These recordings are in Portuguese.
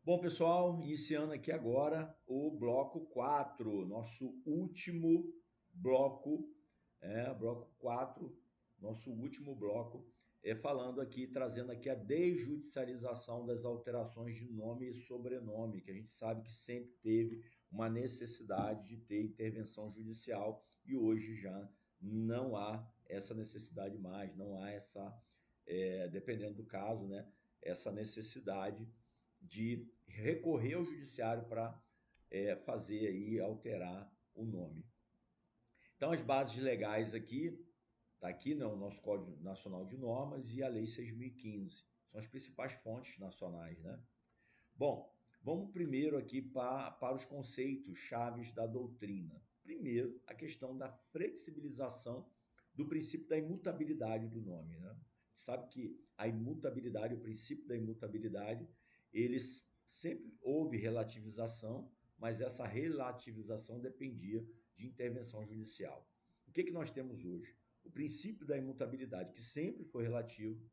Bom, pessoal, iniciando aqui agora o bloco 4, nosso último bloco, bloco 4, nosso último bloco, falando aqui, trazendo aqui a desjudicialização das alterações de nome e sobrenome, que a gente sabe que sempre teve uma necessidade de ter intervenção judicial e hoje já não há essa necessidade mais, não há essa, dependendo do caso, né, essa necessidade de recorrer ao judiciário para fazer aí, alterar o nome. Então, as bases legais aqui, está aqui, né, o nosso Código Nacional de Normas e a Lei 6.015. São as principais fontes nacionais, né? Bom, vamos primeiro aqui para os conceitos chaves da doutrina. Primeiro, a questão da flexibilização do princípio da imutabilidade do nome, né? Sabe que a imutabilidade, o princípio da imutabilidade, eles sempre houve relativização, mas essa relativização dependia de intervenção judicial. O que nós temos hoje? O princípio da imutabilidade, que sempre foi relativo,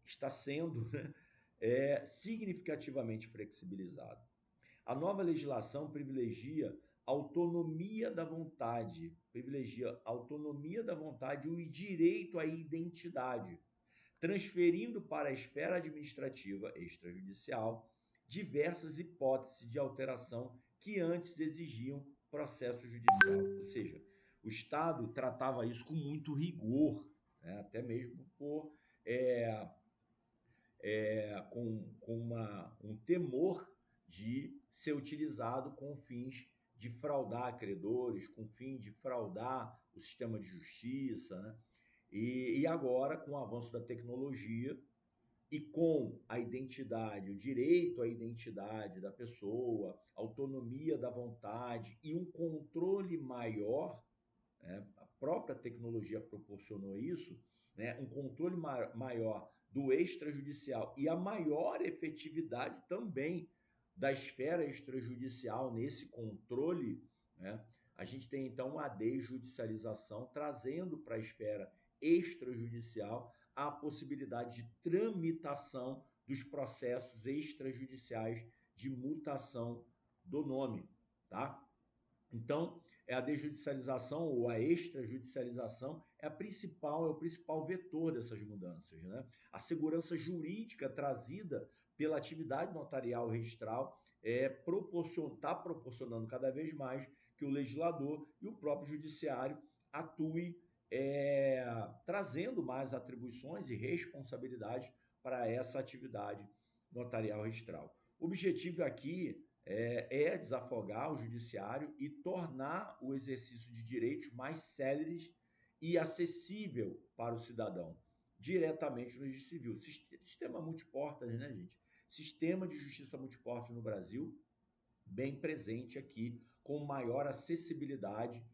está sendo, né, significativamente flexibilizado. A nova legislação privilegia autonomia da vontade e o direito à identidade, transferindo para a esfera administrativa extrajudicial diversas hipóteses de alteração que antes exigiam processo judicial. Ou seja, o Estado tratava isso com muito rigor, né? Até mesmo por um temor de ser utilizado com fins de fraudar credores, com fim de fraudar o sistema de justiça, né? E agora, com o avanço da tecnologia e com a identidade, o direito à identidade da pessoa, autonomia da vontade e um controle maior, né? A própria tecnologia proporcionou isso, né? Um controle maior do extrajudicial e a maior efetividade também da esfera extrajudicial nesse controle, né? A gente tem então a desjudicialização trazendo para a esfera extrajudicial a possibilidade de tramitação dos processos extrajudiciais de mutação do nome, tá? Então, a desjudicialização ou a extrajudicialização é o principal vetor dessas mudanças, né? A segurança jurídica trazida pela atividade notarial registral está proporcionando cada vez mais que o legislador e o próprio judiciário atuem trazendo mais atribuições e responsabilidades para essa atividade notarial registral. O objetivo aqui desafogar o judiciário e tornar o exercício de direitos mais céleres e acessível para o cidadão, diretamente no registro civil. Sistema multiportas, né, gente? Sistema de justiça multiportas no Brasil, bem presente aqui, com maior acessibilidade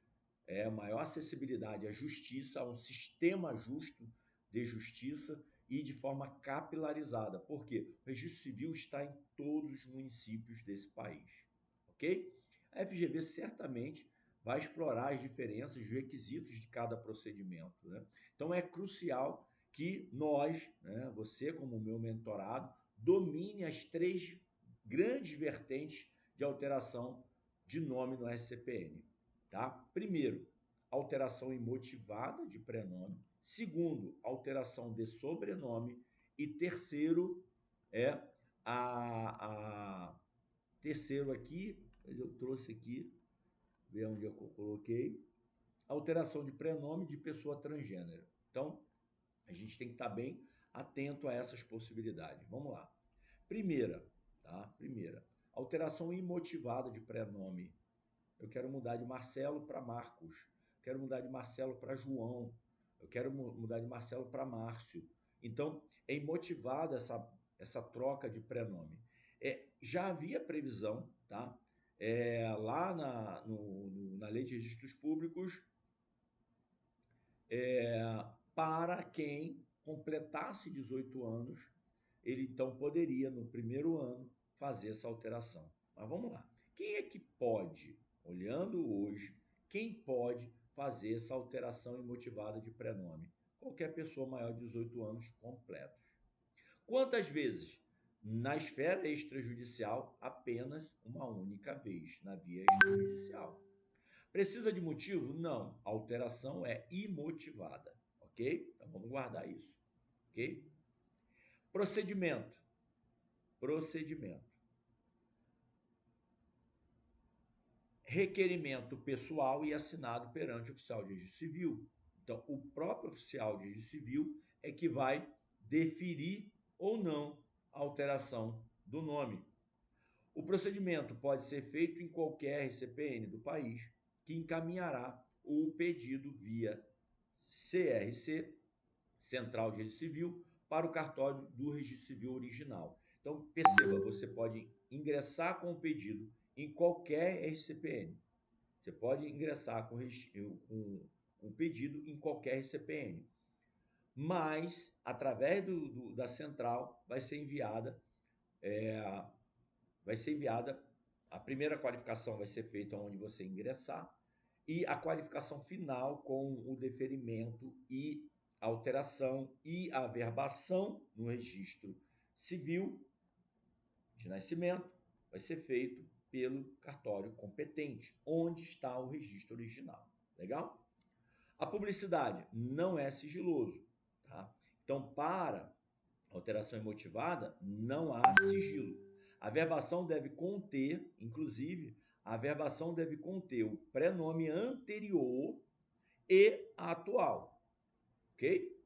à justiça, a um sistema justo de justiça e de forma capilarizada. Por quê? O registro civil está em todos os municípios desse país, ok? A FGV certamente vai explorar as diferenças, os requisitos de cada procedimento, né? Então é crucial que nós, né, você como meu mentorado, domine as três grandes vertentes de alteração de nome no SCPN. Tá? Primeiro, alteração imotivada de prenome. Segundo, alteração de sobrenome. E terceiro a terceiro aqui, eu trouxe aqui, ver onde eu coloquei, alteração de prenome de pessoa transgênero. Então, a gente tem que estar bem atento a essas possibilidades. Vamos lá. Primeira, tá? Primeira, alteração imotivada de prenome. Eu quero mudar de Marcelo para Marcos. Eu quero mudar de Marcelo para João. Eu quero mudar de Marcelo para Márcio. Então, é imotivada essa troca de prenome. Já havia previsão, tá? Lá na Lei de Registros Públicos, para quem completasse 18 anos, ele então poderia, no primeiro ano, fazer essa alteração. Mas vamos lá. Quem é que pode, olhando hoje, quem pode fazer essa alteração imotivada de prenome? Qualquer pessoa maior de 18 anos completos. Quantas vezes? Na esfera extrajudicial, apenas uma única vez, na via extrajudicial. Precisa de motivo? Não. A alteração é imotivada, ok? Então vamos guardar isso, ok? Procedimento. Procedimento. Requerimento pessoal e assinado perante o oficial de registro civil. Então, o próprio oficial de registro civil é que vai deferir ou não a alteração do nome. O procedimento pode ser feito em qualquer RCPN do país, que encaminhará o pedido via CRC, Central de Registro Civil, para o cartório do Registro Civil original. Então, perceba, você pode ingressar com o pedido em qualquer RCPN. Você pode ingressar com o pedido em qualquer RCPN. Mas, através da central, vai ser enviada a primeira qualificação vai ser feita onde você ingressar e a qualificação final com o deferimento e alteração e averbação no registro civil de nascimento vai ser feito pelo cartório competente, onde está o registro original. Legal? A publicidade não é sigiloso, tá? Então, para alteração imotivada, não há sigilo. A averbação deve conter, inclusive, a averbação deve conter o prenome anterior e atual, ok?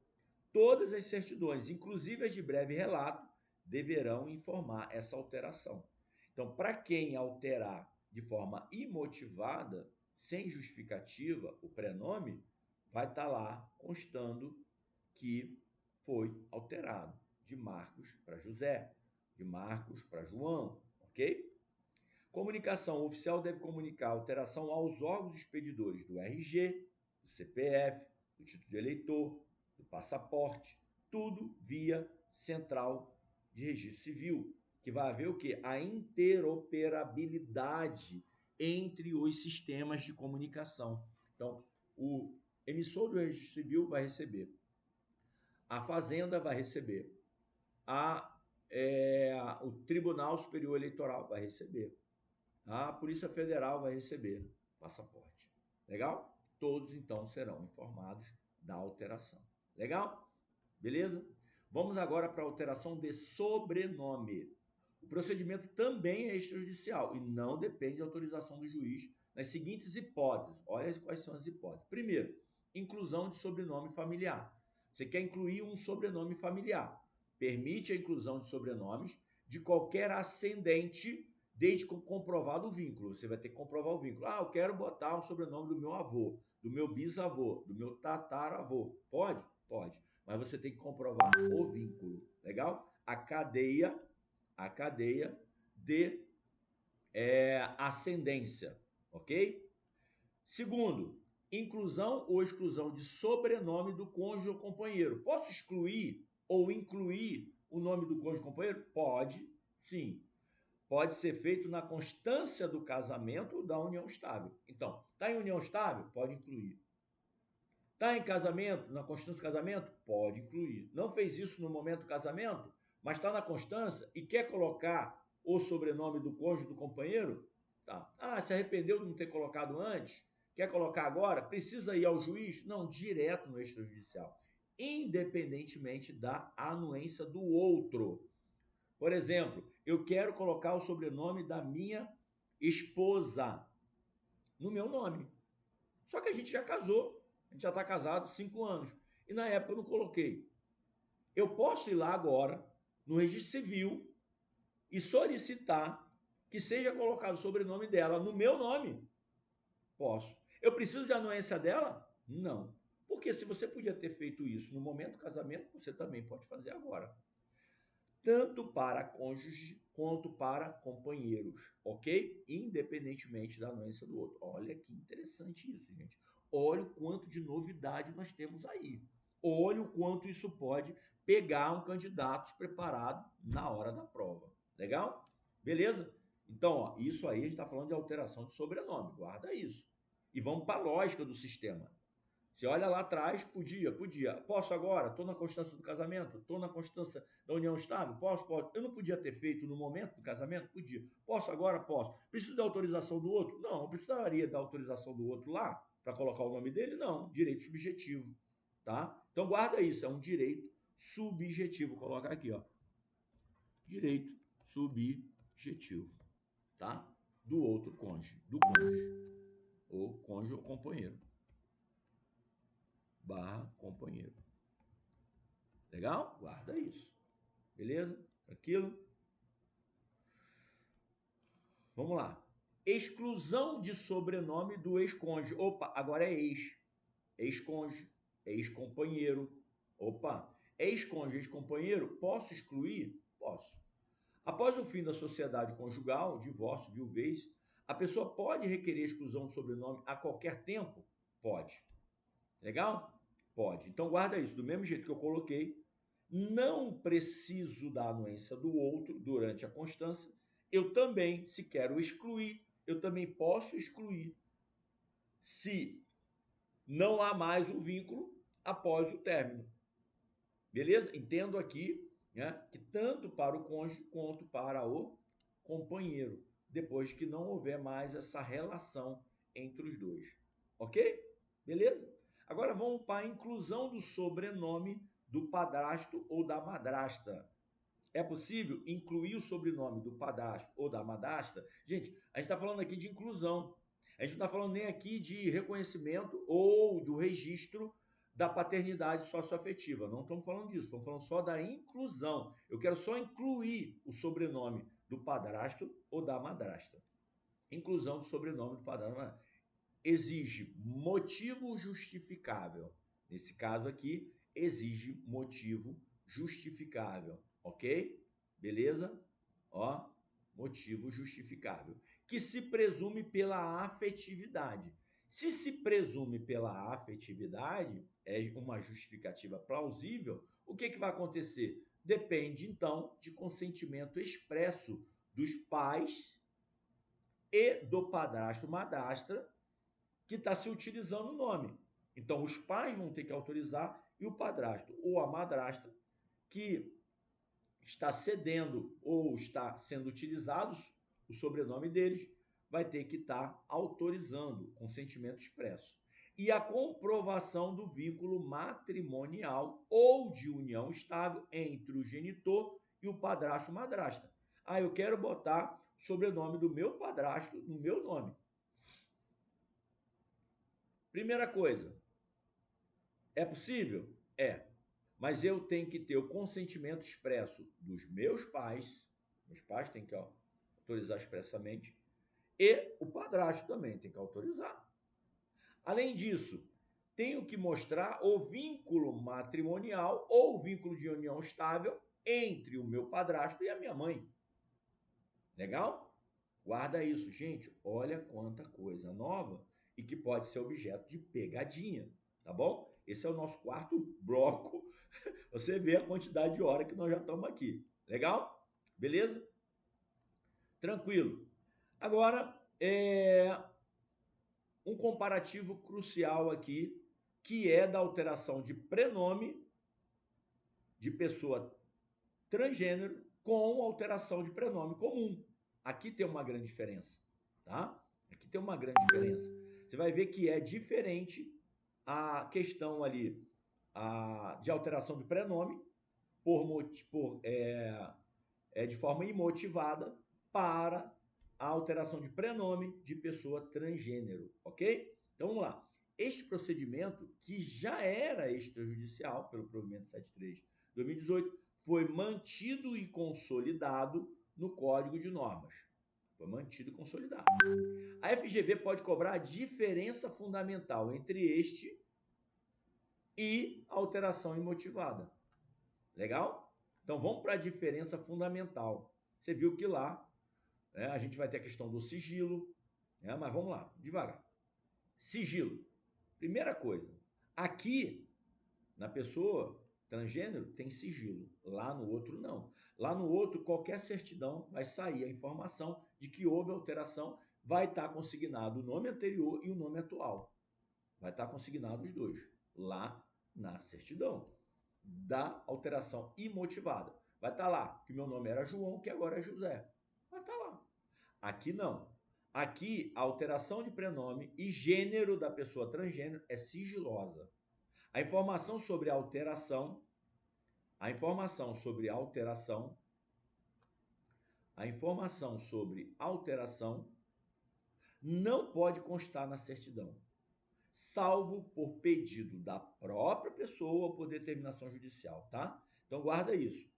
Todas as certidões, inclusive as de breve relato, deverão informar essa alteração. Então, para quem alterar de forma imotivada, sem justificativa, o prenome, vai estar lá constando que foi alterado de Marcos para José, de Marcos para João, ok? Comunicação. O oficial deve comunicar a alteração aos órgãos expedidores do RG, do CPF, do título de eleitor, do passaporte, tudo via central de registro civil, que vai haver o quê? A interoperabilidade entre os sistemas de comunicação. Então, o emissor do registro civil vai receber, a Fazenda vai receber, o Tribunal Superior Eleitoral vai receber, a Polícia Federal vai receber passaporte. Legal? Todos, então, serão informados da alteração. Legal? Beleza? Vamos agora para a alteração de sobrenome. O procedimento também é extrajudicial e não depende da autorização do juiz nas seguintes hipóteses. Olha quais são as hipóteses. Primeiro, inclusão de sobrenome familiar. Você quer incluir um sobrenome familiar. Permite a inclusão de sobrenomes de qualquer ascendente, desde que comprovado o vínculo. Você vai ter que comprovar o vínculo. Ah, eu quero botar um sobrenome do meu avô, do meu bisavô, do meu tataravô. Pode? Pode. Mas você tem que comprovar o vínculo. Legal? A cadeia de ascendência. Ok? Segundo, inclusão ou exclusão de sobrenome do cônjuge ou companheiro. Posso excluir ou incluir o nome do cônjuge ou companheiro? Pode, sim. Pode ser feito na constância do casamento ou da união estável. Então, está em união estável? Pode incluir. Está em casamento, na constância do casamento? Pode incluir. Não fez isso no momento do casamento, mas está na constância e quer colocar o sobrenome do cônjuge do companheiro? Tá. Ah, se arrependeu de não ter colocado antes? Quer colocar agora? Precisa ir ao juiz? Não, direto no extrajudicial. Independentemente da anuência do outro. Por exemplo, eu quero colocar o sobrenome da minha esposa no meu nome. Só que a gente já casou. A gente já está casado 5 anos. E na época eu não coloquei. Eu posso ir lá agora, no registro civil, e solicitar que seja colocado o sobrenome dela no meu nome? Posso. Eu preciso de anuência dela? Não. Porque se você podia ter feito isso no momento do casamento, você também pode fazer agora. Tanto para cônjuge quanto para companheiros, ok? Independentemente da anuência do outro. Olha que interessante isso, gente. Olha o quanto de novidade nós temos aí. Olha o quanto isso pode pegar um candidato despreparado na hora da prova. Legal? Beleza? Então, ó, isso aí a gente está falando de alteração de sobrenome. Guarda isso. E vamos para a lógica do sistema. Você olha lá atrás, podia. Posso agora? Estou na constância do casamento? Estou na constância da união estável? Posso? Eu não podia ter feito no momento do casamento? Podia. Posso agora? Posso. Preciso da autorização do outro? Não. Eu precisaria da autorização do outro lá para colocar o nome dele? Não. Direito subjetivo. Tá? Então guarda isso, é um direito subjetivo. Coloca aqui, ó. Direito subjetivo. Tá? Do outro cônjuge. Do cônjuge. Ou cônjuge ou companheiro. / companheiro. Legal? Guarda isso. Beleza? Tranquilo? Vamos lá. Exclusão de sobrenome do ex-cônjuge. Opa, agora é ex. Ex-cônjuge, ex-companheiro. Opa, ex-cônjuge, ex-companheiro, posso excluir? Posso. Após o fim da sociedade conjugal, divórcio, viuvez, a pessoa pode requerer exclusão de sobrenome a qualquer tempo? Pode. Legal? Pode. Então guarda isso. Do mesmo jeito que eu coloquei, não preciso da anuência do outro durante a constância. Eu também, se quero excluir, eu também posso excluir se não há mais o vínculo após o término. Beleza? Entendo aqui, né, que tanto para o cônjuge quanto para o companheiro, depois que não houver mais essa relação entre os dois. Ok? Beleza? Agora vamos para a inclusão do sobrenome do padrasto ou da madrasta. É possível incluir o sobrenome do padrasto ou da madrasta? Gente, a gente está falando aqui de inclusão. A gente não está falando nem aqui de reconhecimento ou do registro da paternidade socioafetiva. Não estamos falando disso, estamos falando só da inclusão. Eu quero só incluir o sobrenome do padrasto ou da madrasta. Inclusão do sobrenome do padrasto ou da madrasta exige motivo justificável. Nesse caso aqui, exige motivo justificável, ok? Beleza? Ó, motivo justificável. Que se presume pela afetividade. Se presume pela afetividade, é uma justificativa plausível, o que vai acontecer? Depende, então, de consentimento expresso dos pais e do padrasto, madrasta, que está se utilizando o nome. Então, os pais vão ter que autorizar e o padrasto ou a madrasta que está cedendo ou está sendo utilizados o sobrenome deles vai ter que estar autorizando, consentimento expresso. E a comprovação do vínculo matrimonial ou de união estável entre o genitor e o padrasto ou madrasta. Ah, eu quero botar o sobrenome do meu padrasto no meu nome. Primeira coisa, é possível? É. Mas eu tenho que ter o consentimento expresso dos meus pais têm que autorizar expressamente, e o padrasto também tem que autorizar. Além disso, tenho que mostrar o vínculo matrimonial ou vínculo de união estável entre o meu padrasto e a minha mãe. Legal? Guarda isso, gente. Olha quanta coisa nova e que pode ser objeto de pegadinha, tá bom? Esse é o nosso quarto bloco. Você vê a quantidade de hora que nós já estamos aqui. Legal? Beleza? Tranquilo. Agora, um comparativo crucial aqui, que é da alteração de prenome de pessoa transgênero com alteração de prenome comum. Aqui tem uma grande diferença, tá? Aqui tem uma grande diferença. Você vai ver que é diferente a questão ali de alteração de prenome de forma imotivada para a alteração de prenome de pessoa transgênero, ok? Então vamos lá. Este procedimento, que já era extrajudicial pelo provimento 73/2018, foi mantido e consolidado no Código de Normas. Foi mantido e consolidado. A FGV pode cobrar a diferença fundamental entre este e a alteração imotivada. Legal? Então vamos para a diferença fundamental. Você viu que lá a gente vai ter a questão do sigilo, mas vamos lá, devagar. Sigilo. Primeira coisa, aqui na pessoa transgênero tem sigilo, lá no outro não. Lá no outro, qualquer certidão vai sair a informação de que houve alteração, vai estar consignado o nome anterior e o nome atual. Vai estar consignado os dois lá na certidão da alteração imotivada. Vai estar lá que o meu nome era João, que agora é José. Vai estar lá. Aqui não. Aqui a alteração de prenome e gênero da pessoa transgênero é sigilosa. A informação sobre a alteração, a informação sobre alteração, a informação sobre alteração não pode constar na certidão, salvo por pedido da própria pessoa ou por determinação judicial, tá? Então guarda isso,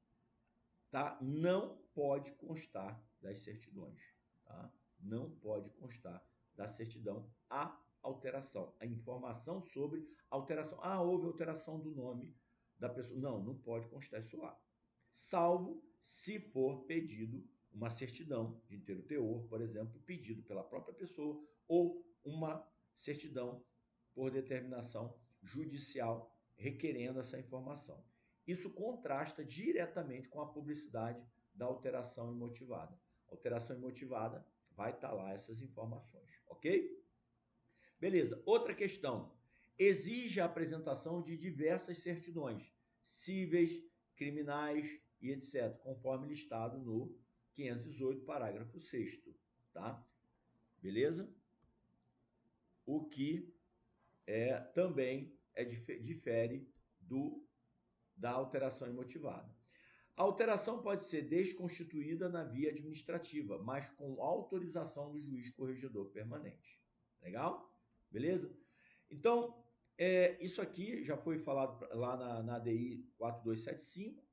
tá? Não pode constar das certidões, tá? Não pode constar da certidão a alteração, a informação sobre alteração. Ah, houve alteração do nome da pessoa. Não, não pode constar isso lá. Salvo se for pedido uma certidão de inteiro teor, por exemplo, pedido pela própria pessoa ou uma certidão por determinação judicial requerendo essa informação. Isso contrasta diretamente com a publicidade da alteração imotivada. Alteração imotivada vai estar lá essas informações, ok? Beleza. Outra questão. Exige a apresentação de diversas certidões, cíveis, criminais e etc., conforme listado no 518, parágrafo 6º, tá? Beleza? O que também difere da alteração imotivada. A alteração pode ser desconstituída na via administrativa, mas com autorização do juiz corregedor permanente. Legal? Beleza? Então, isso aqui já foi falado lá na ADI 4275,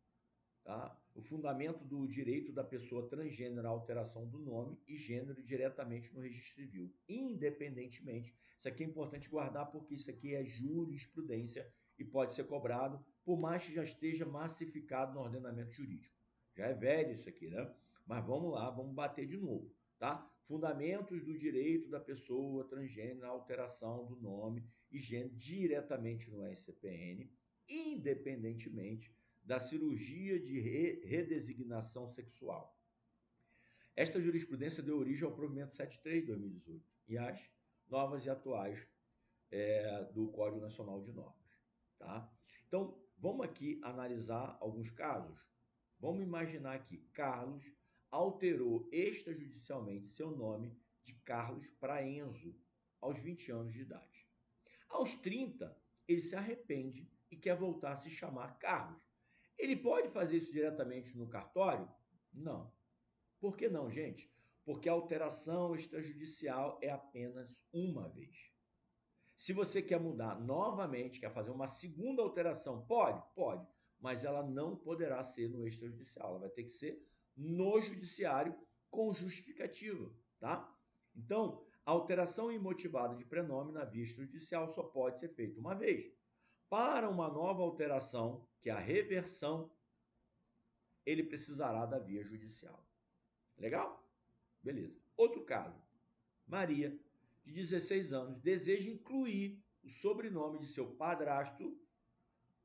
tá? O fundamento do direito da pessoa transgênero à alteração do nome e gênero diretamente no registro civil, independentemente. Isso aqui é importante guardar porque isso aqui é jurisprudência e pode ser cobrado, por mais que já esteja massificado no ordenamento jurídico. Já é velho isso aqui, né? Mas vamos lá, vamos bater de novo, tá? Fundamentos do direito da pessoa transgênero à alteração do nome e gênero diretamente no SCPN, independentemente da cirurgia de redesignação sexual. Esta jurisprudência deu origem ao provimento 73 de 2018 e às novas e atuais do Código Nacional de Normas. Tá? Então, vamos aqui analisar alguns casos. Vamos imaginar que Carlos alterou extrajudicialmente seu nome de Carlos para Enzo aos 20 anos de idade. Aos 30, ele se arrepende e quer voltar a se chamar Carlos. Ele pode fazer isso diretamente no cartório? Não. Por que não, gente? Porque a alteração extrajudicial é apenas uma vez. Se você quer mudar novamente, quer fazer uma segunda alteração, pode? Pode. Mas ela não poderá ser no extrajudicial. Ela vai ter que ser no judiciário com justificativa, tá? Então, a alteração imotivada de prenome na via extrajudicial só pode ser feita uma vez. Para uma nova alteração, que é a reversão, ele precisará da via judicial. Legal? Beleza. Outro caso. Maria, de 16 anos, deseja incluir o sobrenome de seu padrasto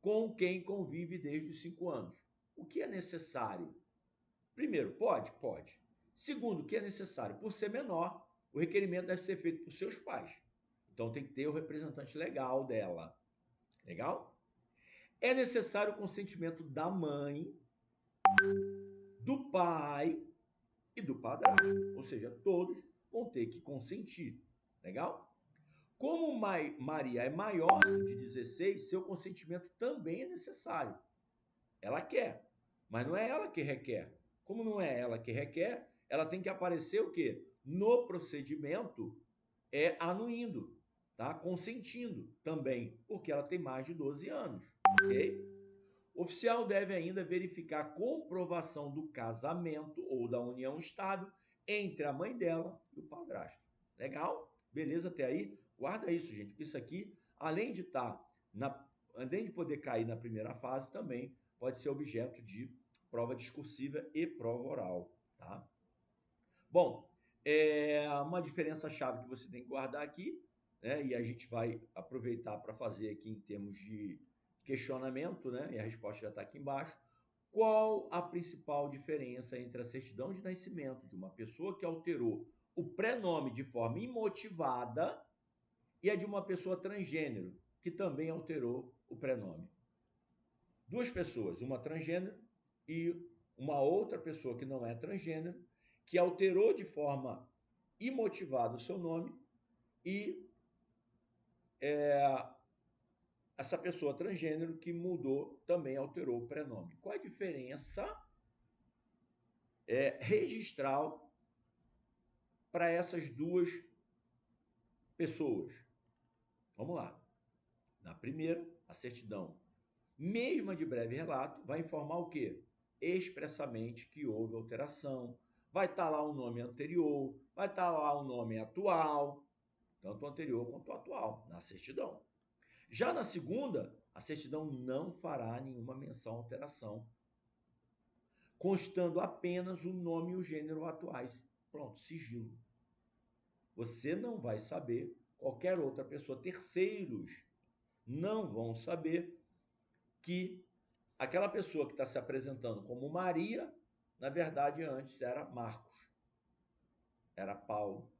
com quem convive desde os 5 anos. O que é necessário? Primeiro, pode? Pode. Segundo, o que é necessário? Por ser menor, o requerimento deve ser feito por seus pais. Então tem que ter o representante legal dela. Legal? É necessário o consentimento da mãe, do pai e do padrasto. Ou seja, todos vão ter que consentir. Legal? Como Maria é maior de 16, seu consentimento também é necessário. Ela quer, mas não é ela que requer. Como não é ela que requer, ela tem que aparecer o quê? No procedimento anuindo, tá? Consentindo também, porque ela tem mais de 12 anos, ok? O oficial deve ainda verificar a comprovação do casamento ou da união estável entre a mãe dela e o padrasto. Legal? Beleza até aí? Guarda isso, gente, porque isso aqui, além de poder cair na primeira fase, também pode ser objeto de prova discursiva e prova oral, tá? Bom, uma diferença-chave que você tem que guardar aqui, né? E a gente vai aproveitar para fazer aqui em termos de questionamento, né? E a resposta já está aqui embaixo. Qual a principal diferença entre a certidão de nascimento de uma pessoa que alterou o prenome de forma imotivada e a de uma pessoa transgênero, que também alterou o prenome. Duas pessoas, uma transgênero e uma outra pessoa que não é transgênero, que alterou de forma imotivada o seu nome e essa pessoa transgênero que mudou também alterou o prenome. Qual a diferença registral para essas duas pessoas? Vamos lá. Na primeira, a certidão, mesmo a de breve relato, vai informar o quê? Expressamente que houve alteração. Vai estar lá o nome anterior, vai estar lá o nome atual, tanto o anterior quanto o atual, na certidão. Já na segunda, a certidão não fará nenhuma menção à alteração, constando apenas o nome e o gênero atuais. Pronto, sigilo. Você não vai saber, qualquer outra pessoa, terceiros não vão saber que aquela pessoa que está se apresentando como Maria, na verdade, antes era Marcos, era Paulo.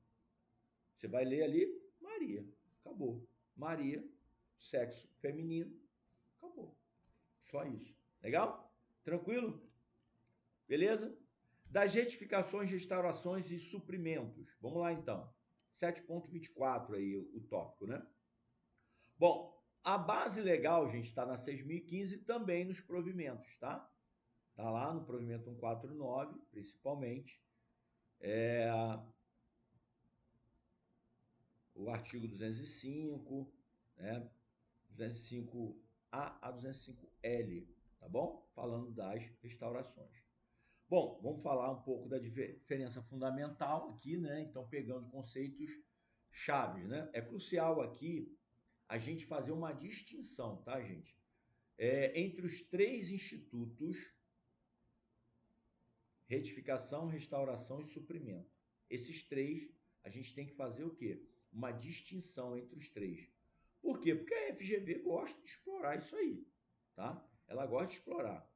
Você vai ler ali, Maria, acabou. Maria, sexo feminino, acabou. Só isso. Legal? Tranquilo? Beleza? Das retificações, restaurações e suprimentos. Vamos lá, então. 7.24 aí, o tópico, né? Bom, a base legal, gente, está na 6.015 também nos provimentos, tá? Tá lá no provimento 149, principalmente. O artigo 205, né? 205A a 205L, tá bom? Falando das restaurações. Bom, vamos falar um pouco da diferença fundamental aqui, né? Então, pegando conceitos chaves, né? É crucial aqui a gente fazer uma distinção, tá, gente? Entre os três institutos: retificação, restauração e suprimento. Esses três, a gente tem que fazer o quê? Uma distinção entre os três. Por quê? Porque a FGV gosta de explorar isso aí, tá? Ela gosta de explorar,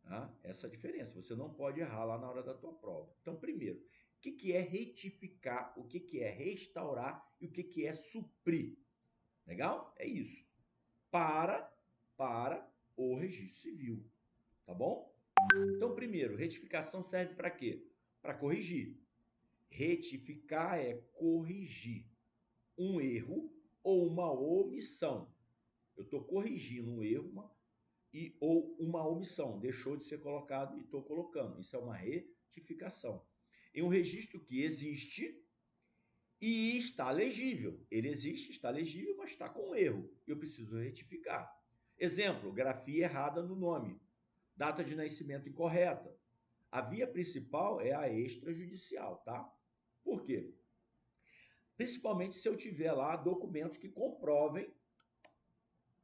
tá? Essa diferença. Você não pode errar lá na hora da tua prova. Então, primeiro, o que é retificar, o que é restaurar e o que é suprir? Legal? É isso. Para o registro civil, tá bom? Então, primeiro, retificação serve para quê? Para corrigir. Retificar é corrigir um erro ou uma omissão. Eu estou corrigindo um erro ou uma omissão. Deixou de ser colocado e estou colocando. Isso é uma retificação. Em um registro que existe e está legível. Ele existe, está legível, mas está com erro. Eu preciso retificar. Exemplo, grafia errada no nome. Data de nascimento incorreta. A via principal é a extrajudicial, tá? Por quê? Principalmente se eu tiver lá documentos que comprovem.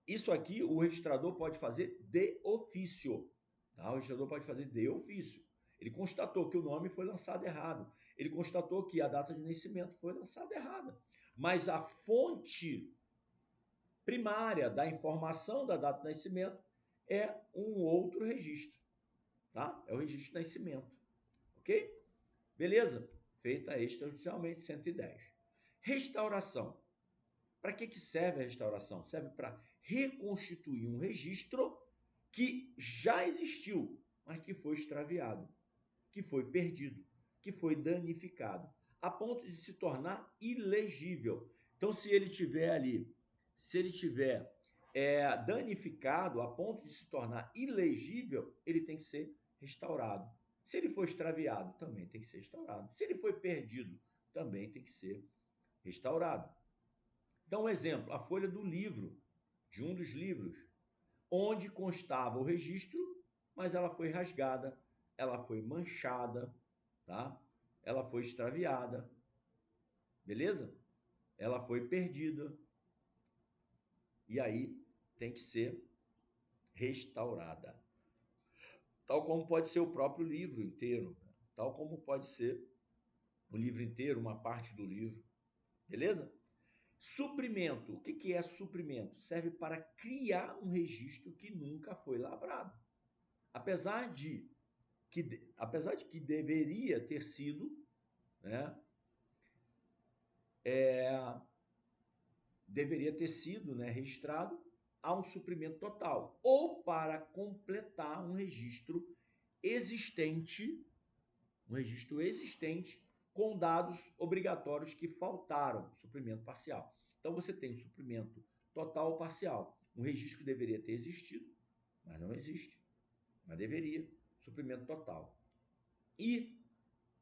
Isso aqui o registrador pode fazer de ofício, tá? O registrador pode fazer de ofício. Ele constatou que o nome foi lançado errado. Ele constatou que a data de nascimento foi lançada errada. Mas a fonte primária da informação da data de nascimento é um outro registro, tá? É o registro de nascimento, ok? Beleza? Feita extrajudicialmente, 110. Restauração. Para que serve a restauração? Serve para reconstituir um registro que já existiu, mas que foi extraviado, que foi perdido, que foi danificado, a ponto de se tornar ilegível. Então, se ele tiver ali, se ele tiver danificado a ponto de se tornar ilegível, ele tem que ser restaurado. Se ele for extraviado, também tem que ser restaurado. Se ele foi perdido, também tem que ser restaurado. Então, um exemplo, a folha do livro, de um dos livros, onde constava o registro, mas ela foi rasgada, ela foi manchada, tá? Ela foi extraviada, beleza? Ela foi perdida. E aí tem que ser restaurada. Tal como pode ser o próprio livro inteiro, tal como pode ser o livro inteiro, uma parte do livro, beleza? Suprimento. O que é suprimento? Serve para criar um registro que nunca foi lavrado. Apesar de que deveria ter sido, né, deveria ter sido, né, registrado a um suprimento total, ou para completar um registro existente com dados obrigatórios que faltaram, suprimento parcial. Então você tem o suprimento total ou parcial, um registro que deveria ter existido, mas não existe, mas deveria, suprimento total. E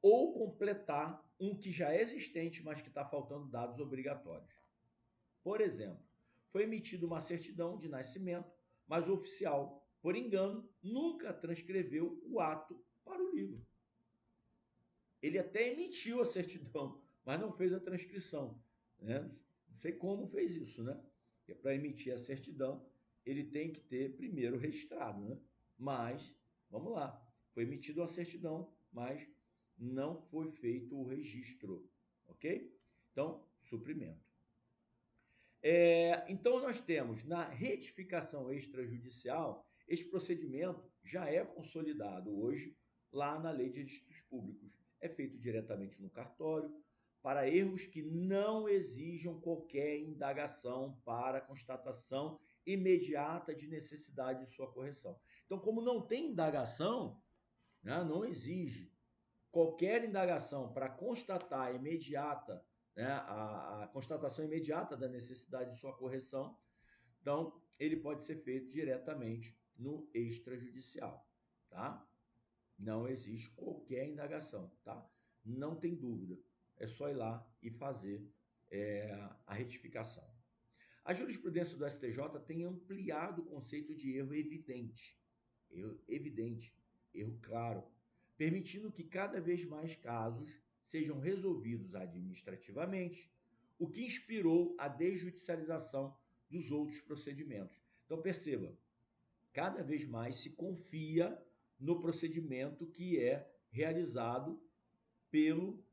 ou completar um que já é existente, mas que está faltando dados obrigatórios. Por exemplo, foi emitida uma certidão de nascimento, mas o oficial, por engano, nunca transcreveu o ato para o livro. Ele até emitiu a certidão, mas não fez a transcrição. Né? Não sei como fez isso, né? Porque para emitir a certidão, ele tem que ter primeiro registrado, né? Mas, vamos lá, foi emitida uma certidão, mas não foi feito o registro, ok? Então, suprimento. Então, nós temos na retificação extrajudicial, esse procedimento já é consolidado hoje lá na Lei de Registros Públicos. É feito diretamente no cartório, para erros que não exijam qualquer indagação para constatação imediata de necessidade de sua correção. Então, como não tem indagação, né, não exige qualquer indagação para constatar imediata, né, a constatação imediata da necessidade de sua correção, então ele pode ser feito diretamente no extrajudicial, tá? Não existe qualquer indagação, tá? Não tem dúvida, é só ir lá e fazer a retificação. A jurisprudência do STJ tem ampliado o conceito de erro evidente, erro claro, permitindo que cada vez mais casos sejam resolvidos administrativamente, o que inspirou a desjudicialização dos outros procedimentos. Então perceba, cada vez mais se confia no procedimento que é realizado pelo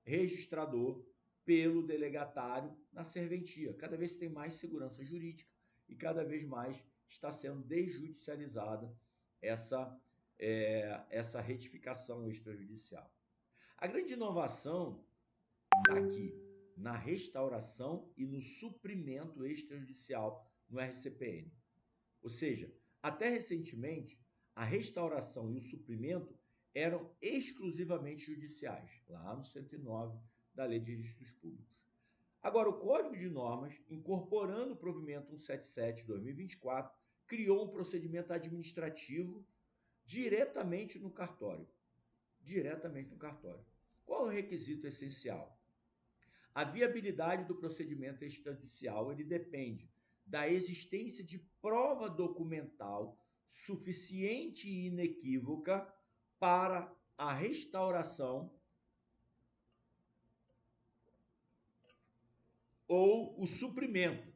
registrador, pelo delegatário na serventia. Cada vez tem mais segurança jurídica e cada vez mais está sendo desjudicializada essa retificação extrajudicial. A grande inovação está aqui na restauração e no suprimento extrajudicial no RCPN. Ou seja, até recentemente, a restauração e o suprimento eram exclusivamente judiciais, lá no 109 da Lei de Registros Públicos. Agora, o Código de Normas, incorporando o provimento 177/2024, criou um procedimento administrativo diretamente no cartório. Diretamente no cartório. Qual é o requisito essencial? A viabilidade do procedimento extrajudicial ele depende da existência de prova documental suficiente e inequívoca para a restauração ou o suprimento.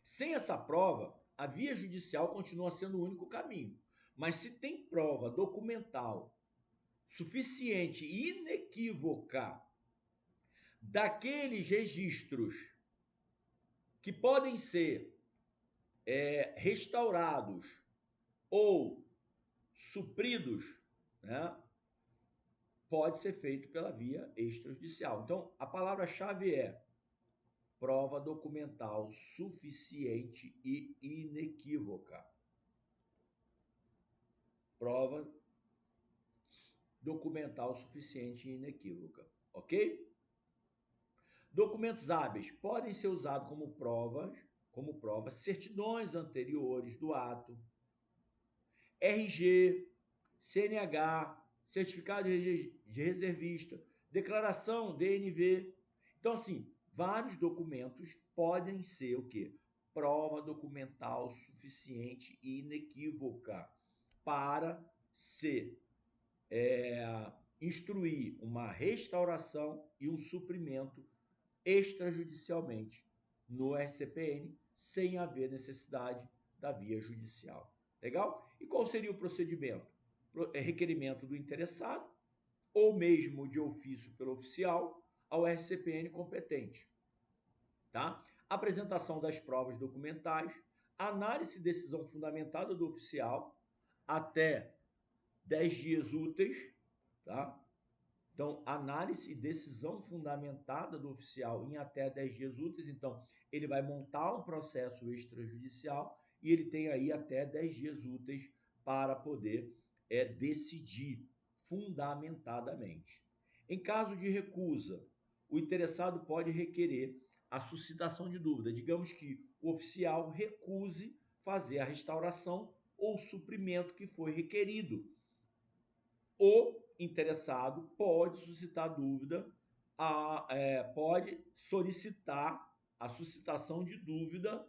Sem essa prova, a via judicial continua sendo o único caminho. Mas se tem prova documental suficiente e inequívoca daqueles registros que podem ser restaurados ou supridos, né, pode ser feito pela via extrajudicial. Então, a palavra-chave é prova documental suficiente e inequívoca. Prova documental suficiente e inequívoca, ok? Documentos hábeis podem ser usados como prova, certidões anteriores do ato, RG, CNH, certificado de reservista, declaração DNV. Então, assim, vários documentos podem ser o quê? Prova documental suficiente e inequívoca para se instruir uma restauração e um suprimento extrajudicialmente no RCPN, sem haver necessidade da via judicial. Legal? E qual seria o procedimento? Requerimento do interessado, ou mesmo de ofício pelo oficial, ao RCPN competente. Tá? Apresentação das provas documentais, análise e decisão fundamentada do oficial até 10 dias úteis, tá? Então, análise e decisão fundamentada do oficial em até 10 dias úteis. Então, ele vai montar um processo extrajudicial e ele tem aí até 10 dias úteis para poder decidir fundamentadamente. Em caso de recusa, o interessado pode requerer a suscitação de dúvida. Digamos que o oficial recuse fazer a restauração ou suprimento que foi requerido. O interessado pode suscitar dúvida, pode solicitar a suscitação de dúvida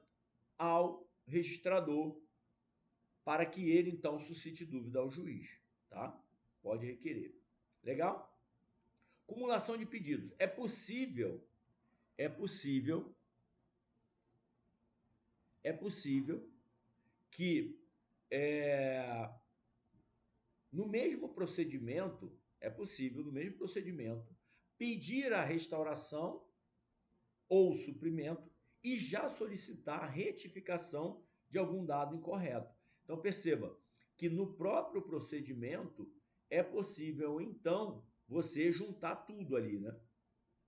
ao registrador para que ele então suscite dúvida ao juiz, tá? Pode requerer. Legal? Cumulação de pedidos. É possível que no mesmo procedimento, pedir a restauração ou suprimento e já solicitar a retificação de algum dado incorreto. Então perceba que no próprio procedimento é possível então você juntar tudo ali, né?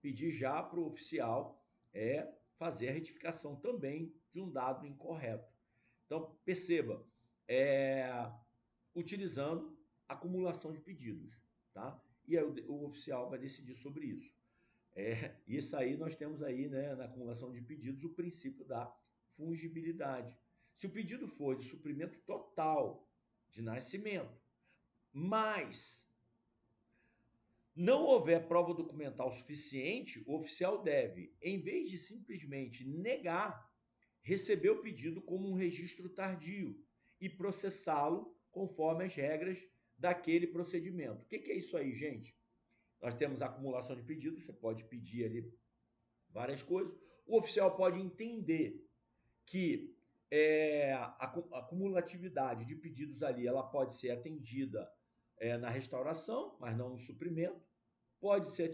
Pedir já para o oficial fazer a retificação também de um dado incorreto. Então perceba, utilizando acumulação de pedidos, tá? E aí o oficial vai decidir sobre isso. Isso aí nós temos aí, né, na acumulação de pedidos, o princípio da fungibilidade. Se o pedido for de suprimento total de nascimento, mas não houver prova documental suficiente, o oficial deve, em vez de simplesmente negar, receber o pedido como um registro tardio e processá-lo conforme as regras daquele procedimento. O que é isso aí, gente? Nós temos a acumulação de pedidos, você pode pedir ali várias coisas. O oficial pode entender que a cumulatividade de pedidos ali ela pode ser atendida na restauração, mas não no suprimento. Pode ser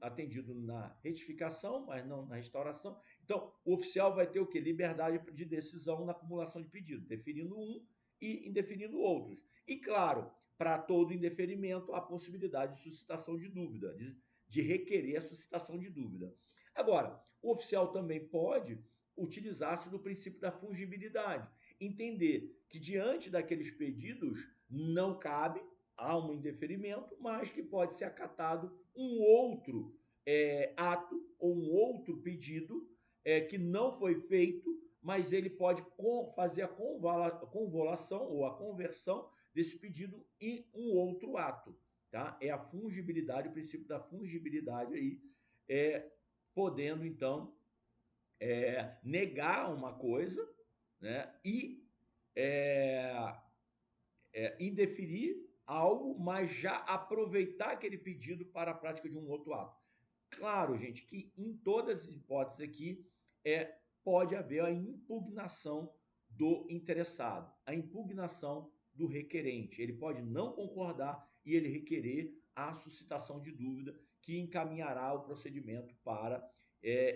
atendido na retificação, mas não na restauração. Então, o oficial vai ter o quê? Liberdade de decisão na acumulação de pedido, definindo um e indefinindo outros. E, claro, para todo indeferimento, a possibilidade de suscitação de dúvida, de requerer a suscitação de dúvida. Agora, o oficial também pode utilizar-se do princípio da fungibilidade, entender que diante daqueles pedidos não cabe, há um indeferimento, mas que pode ser acatado um outro ato ou um outro pedido que não foi feito, mas ele pode fazer a convolução ou a conversão desse pedido em um outro ato. Tá? É a fungibilidade, o princípio da fungibilidade aí, podendo então negar uma coisa, né, e indeferir algo, mas já aproveitar aquele pedido para a prática de um outro ato. Claro, gente, que em todas as hipóteses aqui pode haver a impugnação do interessado, a impugnação do requerente. Ele pode não concordar e ele requerer a suscitação de dúvida que encaminhará o procedimento para,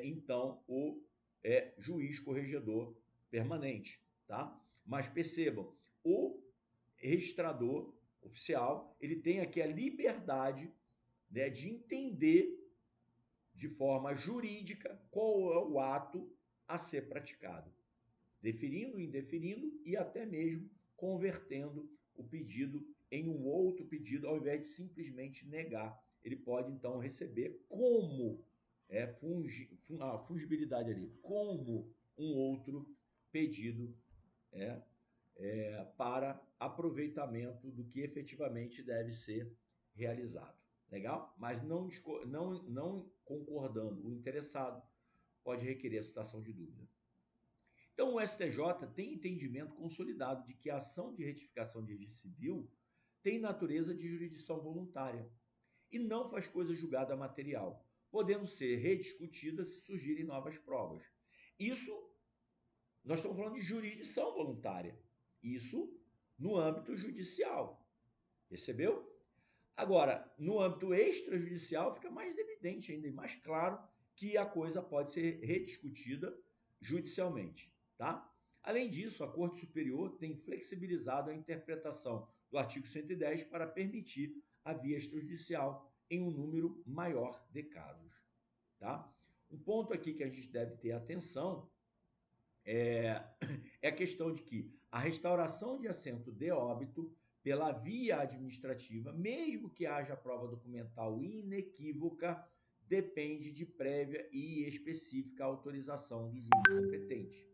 então, o juiz corregedor permanente, tá? Mas percebam, o registrador oficial, ele tem aqui a liberdade, né, de entender de forma jurídica qual é o ato a ser praticado, definindo, indefinindo e até mesmo convertendo o pedido em um outro pedido, ao invés de simplesmente negar. Ele pode então receber como a fungibilidade ali, como um outro pedido para aproveitamento do que efetivamente deve ser realizado. Legal? Mas não concordando o interessado, pode requerer a citação de dúvida. Então, o STJ tem entendimento consolidado de que a ação de retificação de registro civil tem natureza de jurisdição voluntária e não faz coisa julgada material, podendo ser rediscutida se surgirem novas provas. Isso, nós estamos falando de jurisdição voluntária. Isso no âmbito judicial. Percebeu? Agora, no âmbito extrajudicial, fica mais evidente ainda e mais claro que a coisa pode ser rediscutida judicialmente, tá? Além disso, a Corte Superior tem flexibilizado a interpretação do artigo 110 para permitir a via extrajudicial em um número maior de casos, tá? Um ponto aqui que a gente deve ter atenção é a questão de que a restauração de assento de óbito pela via administrativa, mesmo que haja prova documental inequívoca, depende de prévia e específica autorização do juiz competente.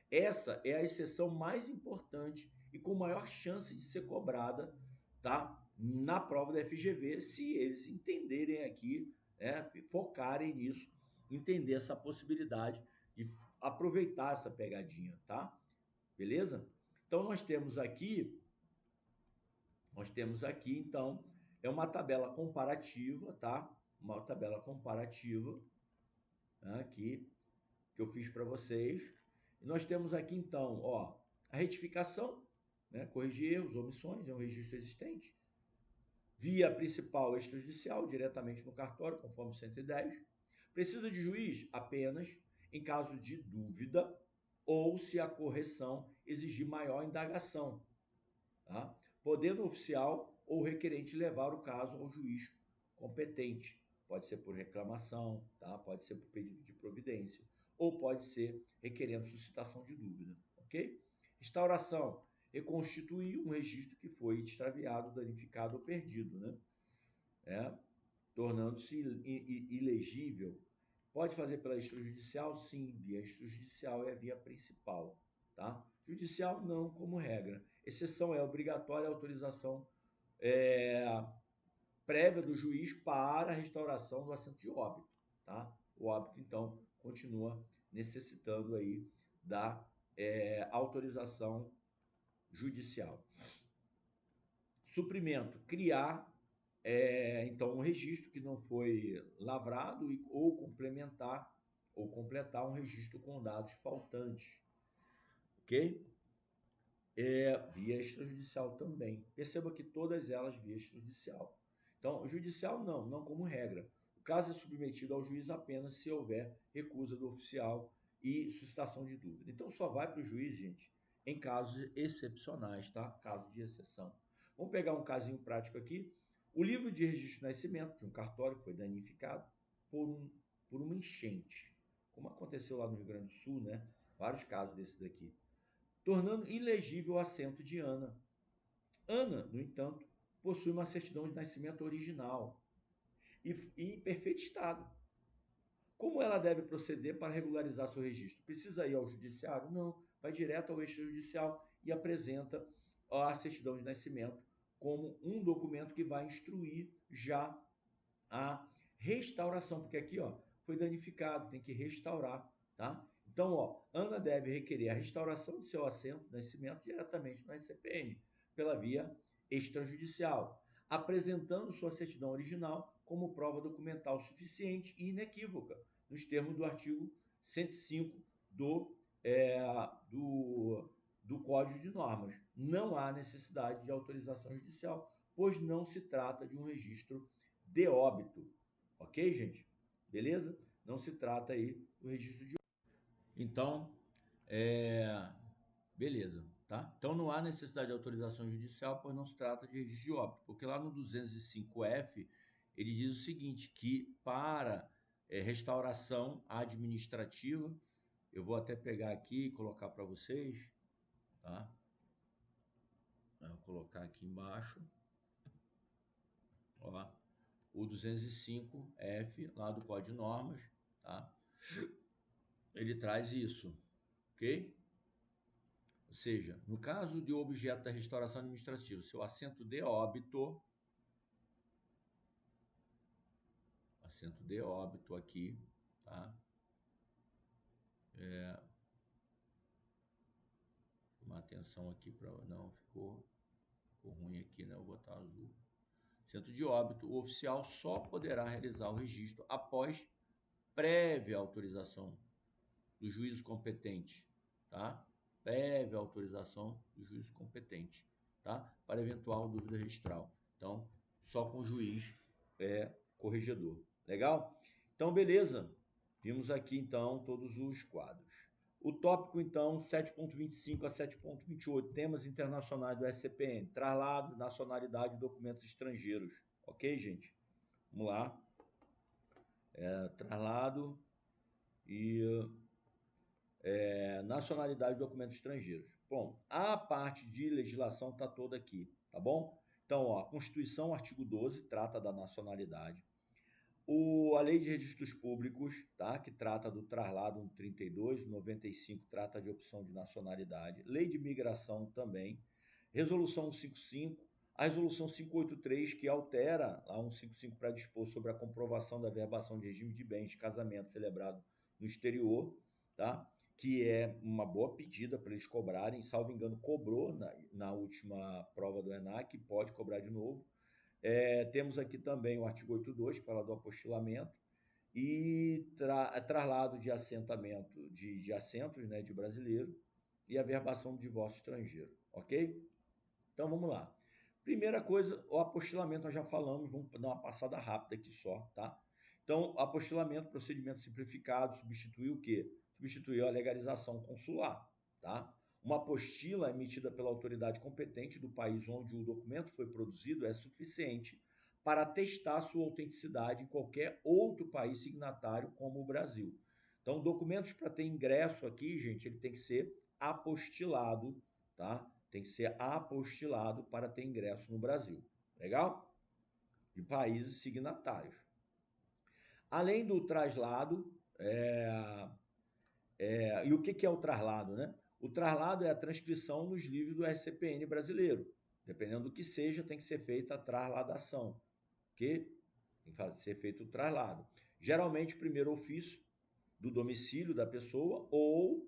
Essa é a exceção mais importante e com maior chance de ser cobrada, tá? Na prova da FGV, se eles entenderem aqui, né, focarem nisso, entender essa possibilidade de aproveitar essa pegadinha, tá? Beleza? Então nós temos aqui então é uma tabela comparativa, tá? Uma tabela comparativa, né, aqui que eu fiz para vocês. E nós temos aqui então, ó, a retificação, né, corrigir erros, omissões, é um registro existente. Via principal extrajudicial, diretamente no cartório, conforme 110. Precisa de juiz apenas em caso de dúvida ou se a correção exigir maior indagação, tá? Podendo o oficial ou requerente levar o caso ao juiz competente. Pode ser por reclamação, tá? Pode ser por pedido de providência, ou pode ser requerendo suscitação de dúvida, ok? Restauração, reconstituir um registro que foi extraviado, danificado ou perdido, né? Tornando-se ilegível. Pode fazer pela extrajudicial? Sim, via extrajudicial é a via principal, tá? Judicial não, como regra. Exceção é obrigatória a autorização prévia do juiz para a restauração do assento de óbito, tá? O óbito, então, continua necessitando aí da autorização judicial. Suprimento, criar então um registro que não foi lavrado ou completar um registro com dados faltantes, ok? Via extrajudicial também. Perceba que todas elas via extrajudicial. Então, o judicial não como regra. O caso é submetido ao juiz apenas se houver recusa do oficial e suscitação de dúvida. Então, só vai para o juiz, gente, em casos excepcionais, tá? Casos de exceção. Vamos pegar um casinho prático aqui. O livro de registro de nascimento de um cartório foi danificado por uma enchente, como aconteceu lá no Rio Grande do Sul, né? Vários casos desses daqui, tornando ilegível o assento de Ana. Ana, no entanto, possui uma certidão de nascimento original e em perfeito estado. Como ela deve proceder para regularizar seu registro? Precisa ir ao judiciário? Não, vai direto ao extrajudicial e apresenta a certidão de nascimento como um documento que vai instruir já a restauração, porque aqui, ó, foi danificado, tem que restaurar, tá? Então, ó, Ana deve requerer a restauração de seu assento de nascimento diretamente no SCPN, pela via extrajudicial, apresentando sua certidão original como prova documental suficiente e inequívoca, nos termos do artigo 105 do Código de Normas. Não há necessidade de autorização judicial, pois não se trata de um registro de óbito, ok, gente? Beleza? Não se trata aí do registro de óbito. Então, beleza, tá? Então não há necessidade de autorização judicial, pois não se trata de registro de óbito, porque lá no 205F ele diz o seguinte, que para restauração administrativa, eu vou até pegar aqui e colocar para vocês, tá? Vou colocar aqui embaixo, ó, o 205F lá do Código de Normas, tá? Ele traz isso, ok? Ou seja, no caso de objeto da restauração administrativa, seu assento de óbito aqui, tá? Uma atenção aqui para não ficou ruim aqui, né? Eu vou botar azul. Assento de óbito, o oficial só poderá realizar o registro após prévia autorização do juízo competente, tá? Prévia autorização do juízo competente, tá? Para eventual dúvida registral. Então, só com o juiz corregedor. Legal? Então, beleza. Vimos aqui, então, todos os quadros. O tópico, então, 7.25 a 7.28, temas internacionais do SCPN, traslado, nacionalidade e documentos estrangeiros. Ok, gente? Vamos lá. Traslado e nacionalidade de documentos estrangeiros. Bom, a parte de legislação está toda aqui, tá bom? Então, ó, a Constituição, artigo 12, trata da nacionalidade. A Lei de Registros Públicos, tá? Que trata do traslado 132, 95 trata de opção de nacionalidade. Lei de Migração também. Resolução 155, a Resolução 583, que altera a 155 para dispor sobre a comprovação da averbação de regime de bens de casamento celebrado no exterior, tá? Que é uma boa pedida para eles cobrarem. Salvo engano, cobrou na última prova do ENAC, pode cobrar de novo. Temos aqui também o artigo 82, que fala do apostilamento, e traslado de assentamento de assentos, né, de brasileiro, e averbação do divórcio estrangeiro, ok? Então vamos lá. Primeira coisa, o apostilamento nós já falamos, vamos dar uma passada rápida aqui só, tá? Então, apostilamento, procedimento simplificado, substitui o quê? Substituiu a legalização consular, tá? Uma apostila emitida pela autoridade competente do país onde o documento foi produzido é suficiente para atestar sua autenticidade em qualquer outro país signatário, como o Brasil. Então, documentos para ter ingresso aqui, gente, ele tem que ser apostilado, tá? Tem que ser apostilado para ter ingresso no Brasil. Legal? De países signatários. Além do traslado, e o que é o traslado, né? O traslado é a transcrição nos livros do RCPN brasileiro. Dependendo do que seja, tem que ser feita a trasladação, ok? Tem que ser feito o traslado. Geralmente, o primeiro ofício do domicílio da pessoa ou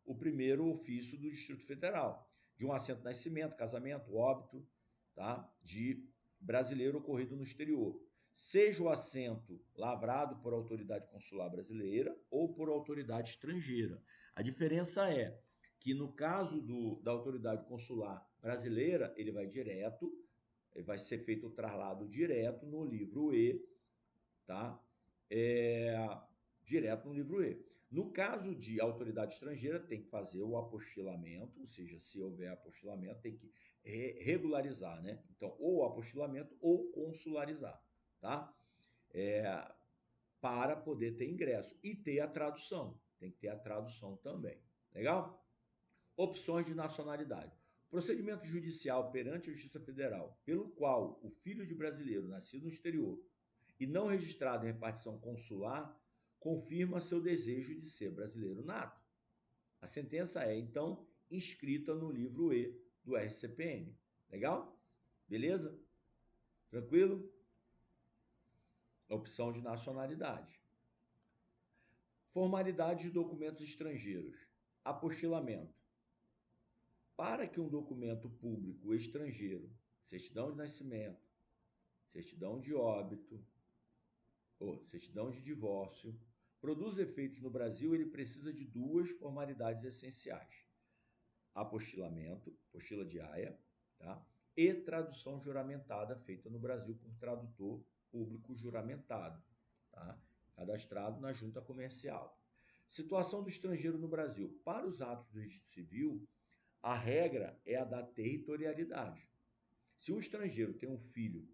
o primeiro ofício do Distrito Federal, de um assento de nascimento, casamento, óbito, tá? De brasileiro ocorrido no exterior. Seja o assento lavrado por autoridade consular brasileira ou por autoridade estrangeira. A diferença é que no caso da autoridade consular brasileira, ele vai direto, vai ser feito o traslado direto no livro E, tá? Direto no livro E. No caso de autoridade estrangeira, tem que fazer o apostilamento, ou seja, se houver apostilamento, tem que regularizar, né? Então, ou apostilamento ou consularizar, tá? Para poder ter ingresso e ter a tradução. Tem que ter a tradução também. Legal? Opções de nacionalidade. Procedimento judicial perante a Justiça Federal, pelo qual o filho de brasileiro nascido no exterior e não registrado em repartição consular confirma seu desejo de ser brasileiro nato. A sentença é, então, inscrita no livro E do RCPN. Legal? Beleza? Tranquilo? Opção de nacionalidade. Formalidade de documentos estrangeiros. Apostilamento. Para que um documento público estrangeiro, certidão de nascimento, certidão de óbito ou certidão de divórcio, produza efeitos no Brasil, ele precisa de duas formalidades essenciais: apostilamento, apostila de aia, tá? E tradução juramentada feita no Brasil por tradutor público juramentado, tá? Cadastrado na junta comercial. Situação do estrangeiro no Brasil. Para os atos do registro civil, a regra é a da territorialidade. Se um estrangeiro tem um filho,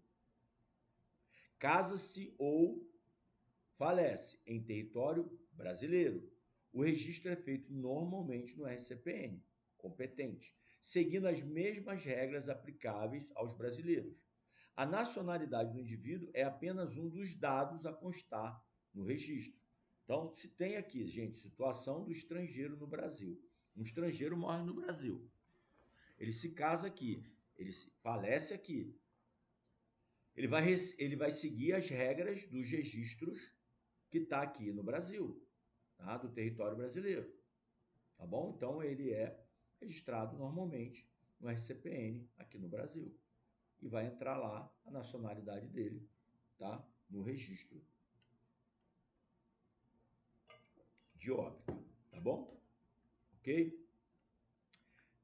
casa-se ou falece em território brasileiro, o registro é feito normalmente no RCPN, competente, seguindo as mesmas regras aplicáveis aos brasileiros. A nacionalidade do indivíduo é apenas um dos dados a constar no registro. Então, se tem aqui, gente, situação do estrangeiro no Brasil. Um estrangeiro morre no Brasil. Ele se casa aqui, ele falece aqui. Ele vai seguir as regras dos registros que está aqui no Brasil, tá? Do território brasileiro, tá bom? Então, ele é registrado normalmente no RCPN aqui no Brasil. E vai entrar lá a nacionalidade dele, tá? No registro de óbito, tá bom? Ok?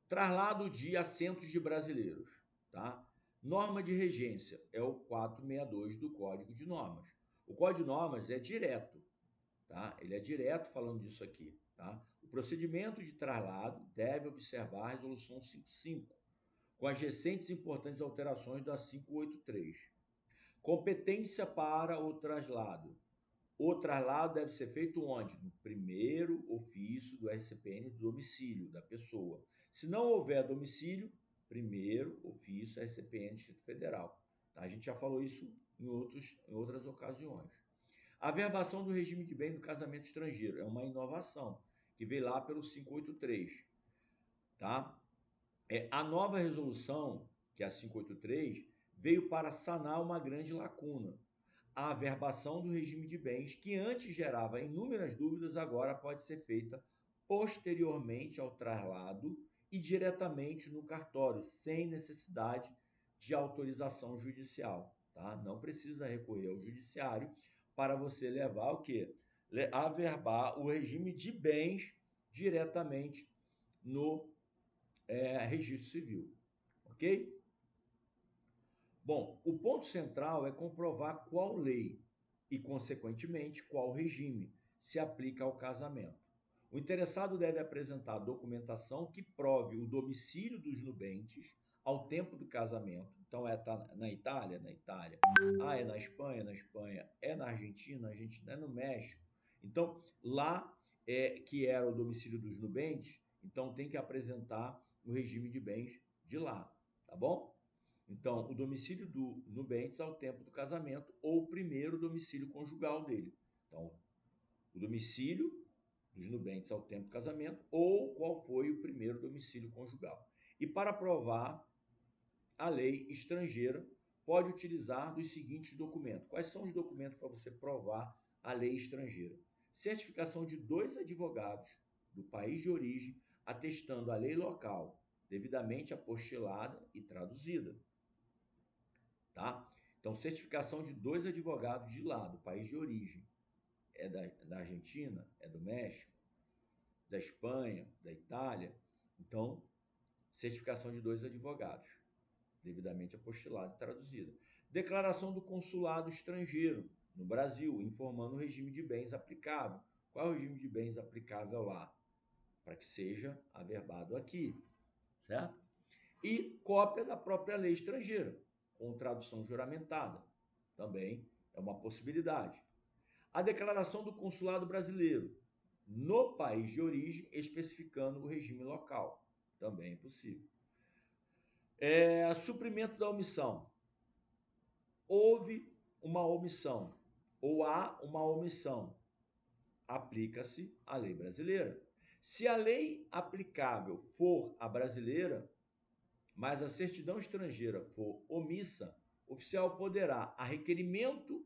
Traslado de assentos de brasileiros, tá? Norma de regência é o 462 do Código de Normas. O Código de Normas é direto, tá? Ele é direto falando disso aqui, tá? O procedimento de traslado deve observar a Resolução 55, com as recentes e importantes alterações da 583. Competência para o traslado. O traslado deve ser feito onde? No primeiro ofício do RCPN do domicílio da pessoa. Se não houver domicílio, primeiro ofício RCPN Distrito Federal. A gente já falou isso em outras ocasiões. A averbação do regime de bem do casamento estrangeiro é uma inovação que veio lá pelo 583, tá? A nova resolução, que é a 583, veio para sanar uma grande lacuna. A averbação do regime de bens, que antes gerava inúmeras dúvidas, agora pode ser feita posteriormente ao traslado e diretamente no cartório, sem necessidade de autorização judicial, tá? Não precisa recorrer ao judiciário para você levar o quê? Averbar o regime de bens diretamente no registro civil, ok? Bom, o ponto central é comprovar qual lei e, consequentemente, qual regime se aplica ao casamento. O interessado deve apresentar documentação que prove o domicílio dos nubentes ao tempo do casamento. Então, tá na Itália? Na Itália. É na Espanha? Na Espanha. É na Argentina? Na Argentina. É no México. Então, lá que era o domicílio dos nubentes, então tem que apresentar o regime de bens de lá, tá bom? Então, o domicílio do nubentes ao tempo do casamento ou o primeiro domicílio conjugal dele. Então, o domicílio dos nubentes ao tempo do casamento ou qual foi o primeiro domicílio conjugal. E para provar a lei estrangeira, pode utilizar dos seguintes documentos. Quais são os documentos para você provar a lei estrangeira? Certificação de 2 advogados do país de origem atestando a lei local, devidamente apostilada e traduzida. Tá? Então, certificação de 2 advogados de lá, do país de origem. É da Argentina, é do México, da Espanha, da Itália. Então, certificação de 2 advogados, devidamente apostilada e traduzida. Declaração do consulado estrangeiro no Brasil, informando o regime de bens aplicável. Qual é o regime de bens aplicável lá? Para que seja averbado aqui, certo? E cópia da própria lei estrangeira, com tradução juramentada. Também é uma possibilidade. A declaração do consulado brasileiro no país de origem, especificando o regime local. Também é possível. Suprimento da omissão. Houve uma omissão ou há uma omissão. Aplica-se a lei brasileira. Se a lei aplicável for a brasileira, mas a certidão estrangeira for omissa, o oficial poderá, a requerimento,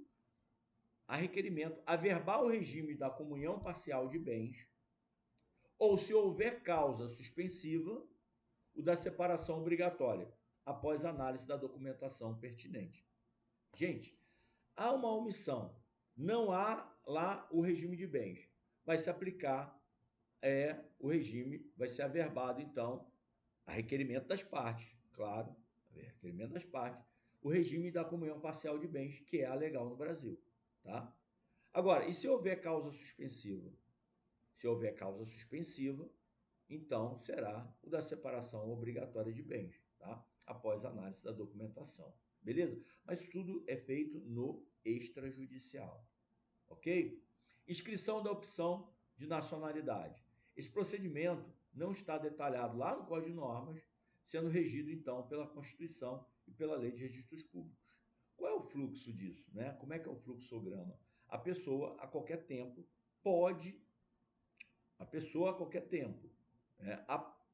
averbar o regime da comunhão parcial de bens, ou, se houver causa suspensiva, o da separação obrigatória, após análise da documentação pertinente. Gente, há uma omissão, não há lá o regime de bens. Vai se aplicar o regime, vai ser averbado, então, a requerimento das partes, claro, a requerimento das partes, o regime da comunhão parcial de bens, que é a legal no Brasil, tá? Agora, e se houver causa suspensiva? Se houver causa suspensiva, então será o da separação obrigatória de bens, tá? Após análise da documentação, beleza? Mas tudo é feito no extrajudicial, ok? Inscrição da opção de nacionalidade. Esse procedimento não está detalhado lá no Código de Normas, sendo regido, então, pela Constituição e pela Lei de Registros Públicos. Qual é o fluxo disso, né? Como é que é o fluxograma? A pessoa, a qualquer tempo, pode,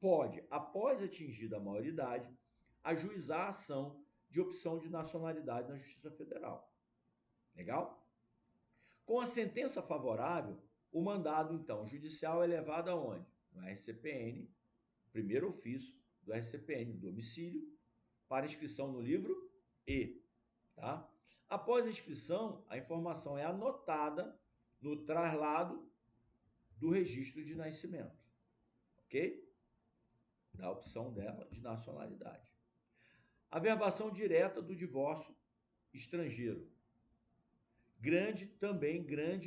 pode, após atingida a maioridade, ajuizar a ação de opção de nacionalidade na Justiça Federal. Legal? Com a sentença favorável, o mandado, então, judicial é levado aonde? No RCPN, primeiro ofício do RCPN, domicílio, para inscrição no livro E. Tá? Após a inscrição, a informação é anotada no traslado do registro de nascimento. Ok? Da opção dela de nacionalidade. Averbação direta do divórcio estrangeiro. Grande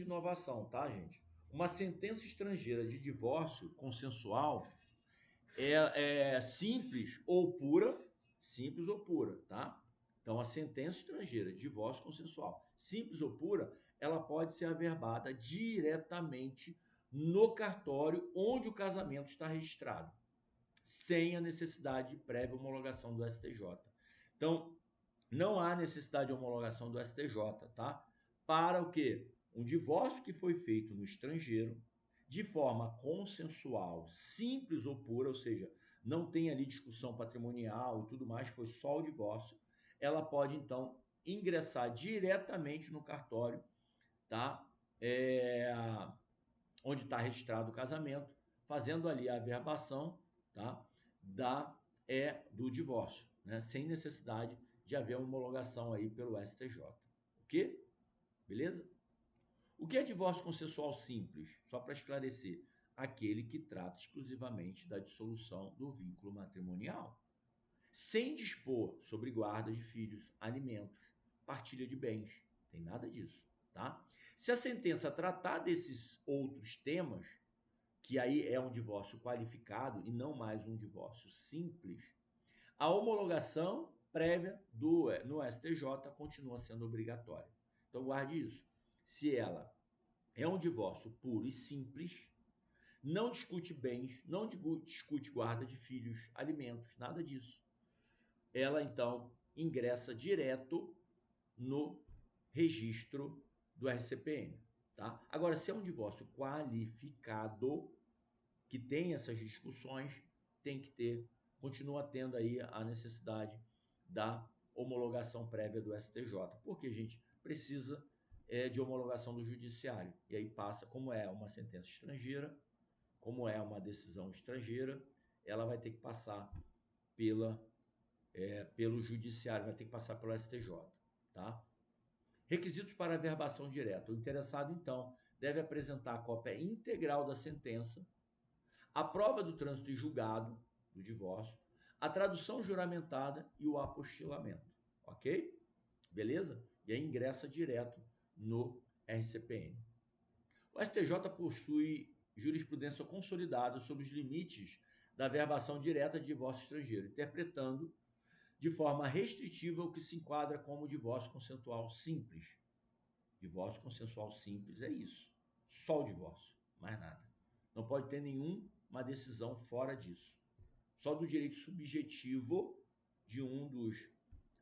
inovação, tá, gente? Uma sentença estrangeira de divórcio consensual é simples ou pura, tá? Então, a sentença estrangeira de divórcio consensual, simples ou pura, ela pode ser averbada diretamente no cartório onde o casamento está registrado, sem a necessidade de prévia homologação do STJ. Então, não há necessidade de homologação do STJ, tá? Para o quê? Um divórcio que foi feito no estrangeiro, de forma consensual, simples ou pura, ou seja, não tem ali discussão patrimonial e tudo mais, foi só o divórcio, ela pode então ingressar diretamente no cartório, tá? Onde está registrado o casamento, fazendo ali a averbação, tá? Do divórcio, né? Sem necessidade de haver uma homologação aí pelo STJ. Ok? Beleza? O que é divórcio consensual simples? Só para esclarecer, aquele que trata exclusivamente da dissolução do vínculo matrimonial, sem dispor sobre guarda de filhos, alimentos, partilha de bens. Tem nada disso, tá? Se a sentença tratar desses outros temas, que aí é um divórcio qualificado e não mais um divórcio simples, a homologação prévia no STJ continua sendo obrigatória. Então guarde isso. Se ela é um divórcio puro e simples, não discute bens, não discute guarda de filhos, alimentos, nada disso. Ela então ingressa direto no registro do RCPN, tá? Agora, se é um divórcio qualificado, que tem essas discussões, tem que ter, continua tendo aí a necessidade da homologação prévia do STJ, porque a gente precisa de homologação do judiciário, e aí passa, como é uma sentença estrangeira, como é uma decisão estrangeira, ela vai ter que passar pelo judiciário, vai ter que passar pelo STJ, tá? Requisitos para averbação direta. O interessado, então, deve apresentar a cópia integral da sentença, a prova do trânsito em julgado do divórcio, a tradução juramentada e o apostilamento, ok? Beleza? E aí ingressa direto no RCPN. O STJ possui jurisprudência consolidada sobre os limites da averbação direta de divórcio estrangeiro, interpretando de forma restritiva o que se enquadra como divórcio consensual simples. Divórcio consensual simples é isso. Só o divórcio, mais nada. Não pode ter nenhuma decisão fora disso. Só do direito subjetivo de um dos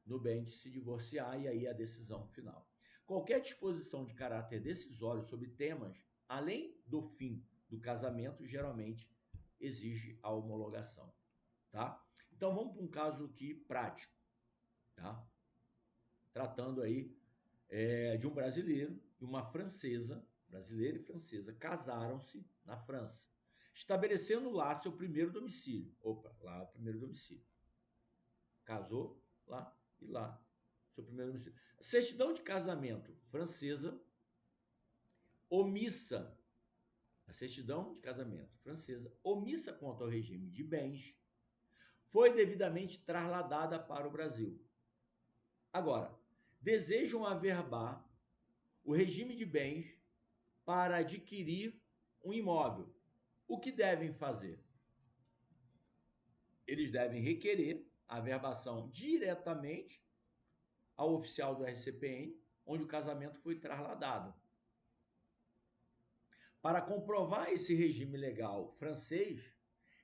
nubentes se divorciar e aí a decisão final. Qualquer disposição de caráter decisório sobre temas além do fim do casamento geralmente exige a homologação, tá? Então vamos para um caso aqui prático, tá? Tratando aí de um brasileiro e uma francesa, brasileira e francesa, casaram-se na França, estabelecendo lá seu primeiro domicílio. Opa, lá é o primeiro domicílio. Casou lá e lá, seu primeiro domicílio. Certidão de casamento francesa omissa, a certidão de casamento francesa omissa quanto ao regime de bens, foi devidamente trasladada para o Brasil. Agora, desejam averbar o regime de bens para adquirir um imóvel. O que devem fazer? Eles devem requerer a averbação diretamente ao oficial do RCPN, onde o casamento foi trasladado. Para comprovar esse regime legal francês,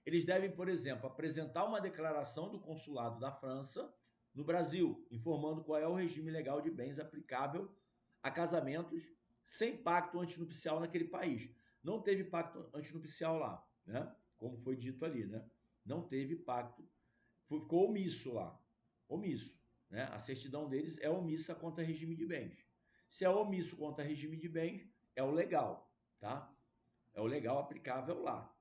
eles devem, por exemplo, apresentar uma declaração do consulado da França no Brasil, informando qual é o regime legal de bens aplicável a casamentos sem pacto antinupcial naquele país. Não teve pacto antinupcial lá, né? Como foi dito ali, né? Não teve pacto, ficou omisso lá, omisso, né? A certidão deles é omissa quanto a regime de bens. Se é omisso quanto a regime de bens, é o legal, tá? É o legal aplicável lá.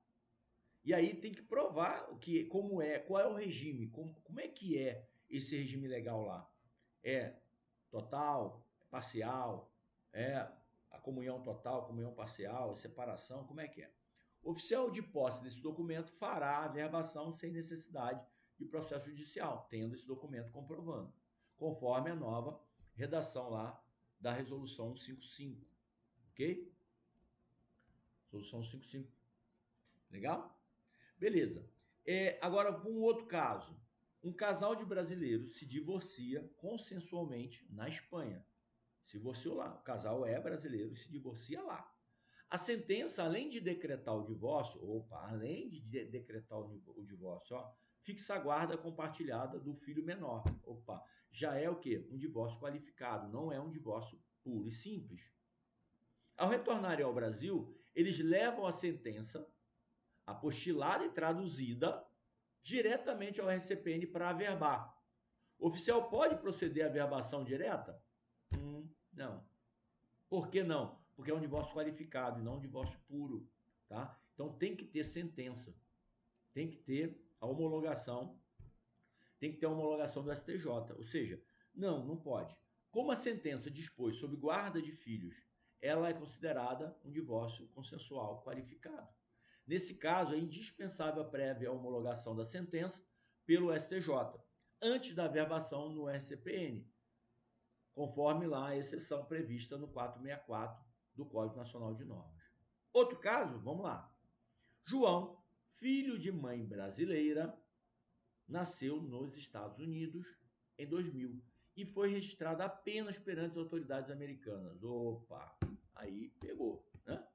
E aí tem que provar o que, como é, qual é o regime, como é que é esse regime legal lá. É total, é parcial, é a comunhão total, comunhão parcial, é separação, como é que é? O oficial de posse desse documento fará a averbação sem necessidade de processo judicial, tendo esse documento comprovando, conforme a nova redação lá da resolução 155, ok? Resolução 155. Legal? Beleza. Agora, um outro caso. Um casal de brasileiros se divorcia consensualmente na Espanha. Se divorciou lá. O casal é brasileiro e se divorcia lá. A sentença, além de decretar o divórcio, além de decretar o divórcio, fixa a guarda compartilhada do filho menor. Já é o quê? Um divórcio qualificado, não é um divórcio puro e simples. Ao retornarem ao Brasil, eles levam a sentença apostilada e traduzida diretamente ao RCPN para averbar. O oficial pode proceder à averbação direta? Não. Por que não? Porque é um divórcio qualificado e não um divórcio puro, tá? Então tem que ter sentença, tem que ter a homologação, tem que ter a homologação do STJ, ou seja, não pode. Como a sentença dispôs sobre guarda de filhos, ela é considerada um divórcio consensual qualificado. Nesse caso, é indispensável a prévia homologação da sentença pelo STJ, antes da averbação no RCPN, conforme lá a exceção prevista no 464 do Código Nacional de Normas. Outro caso, vamos lá. João, filho de mãe brasileira, nasceu nos Estados Unidos em 2000 e foi registrado apenas perante as autoridades americanas. Aí pegou, né?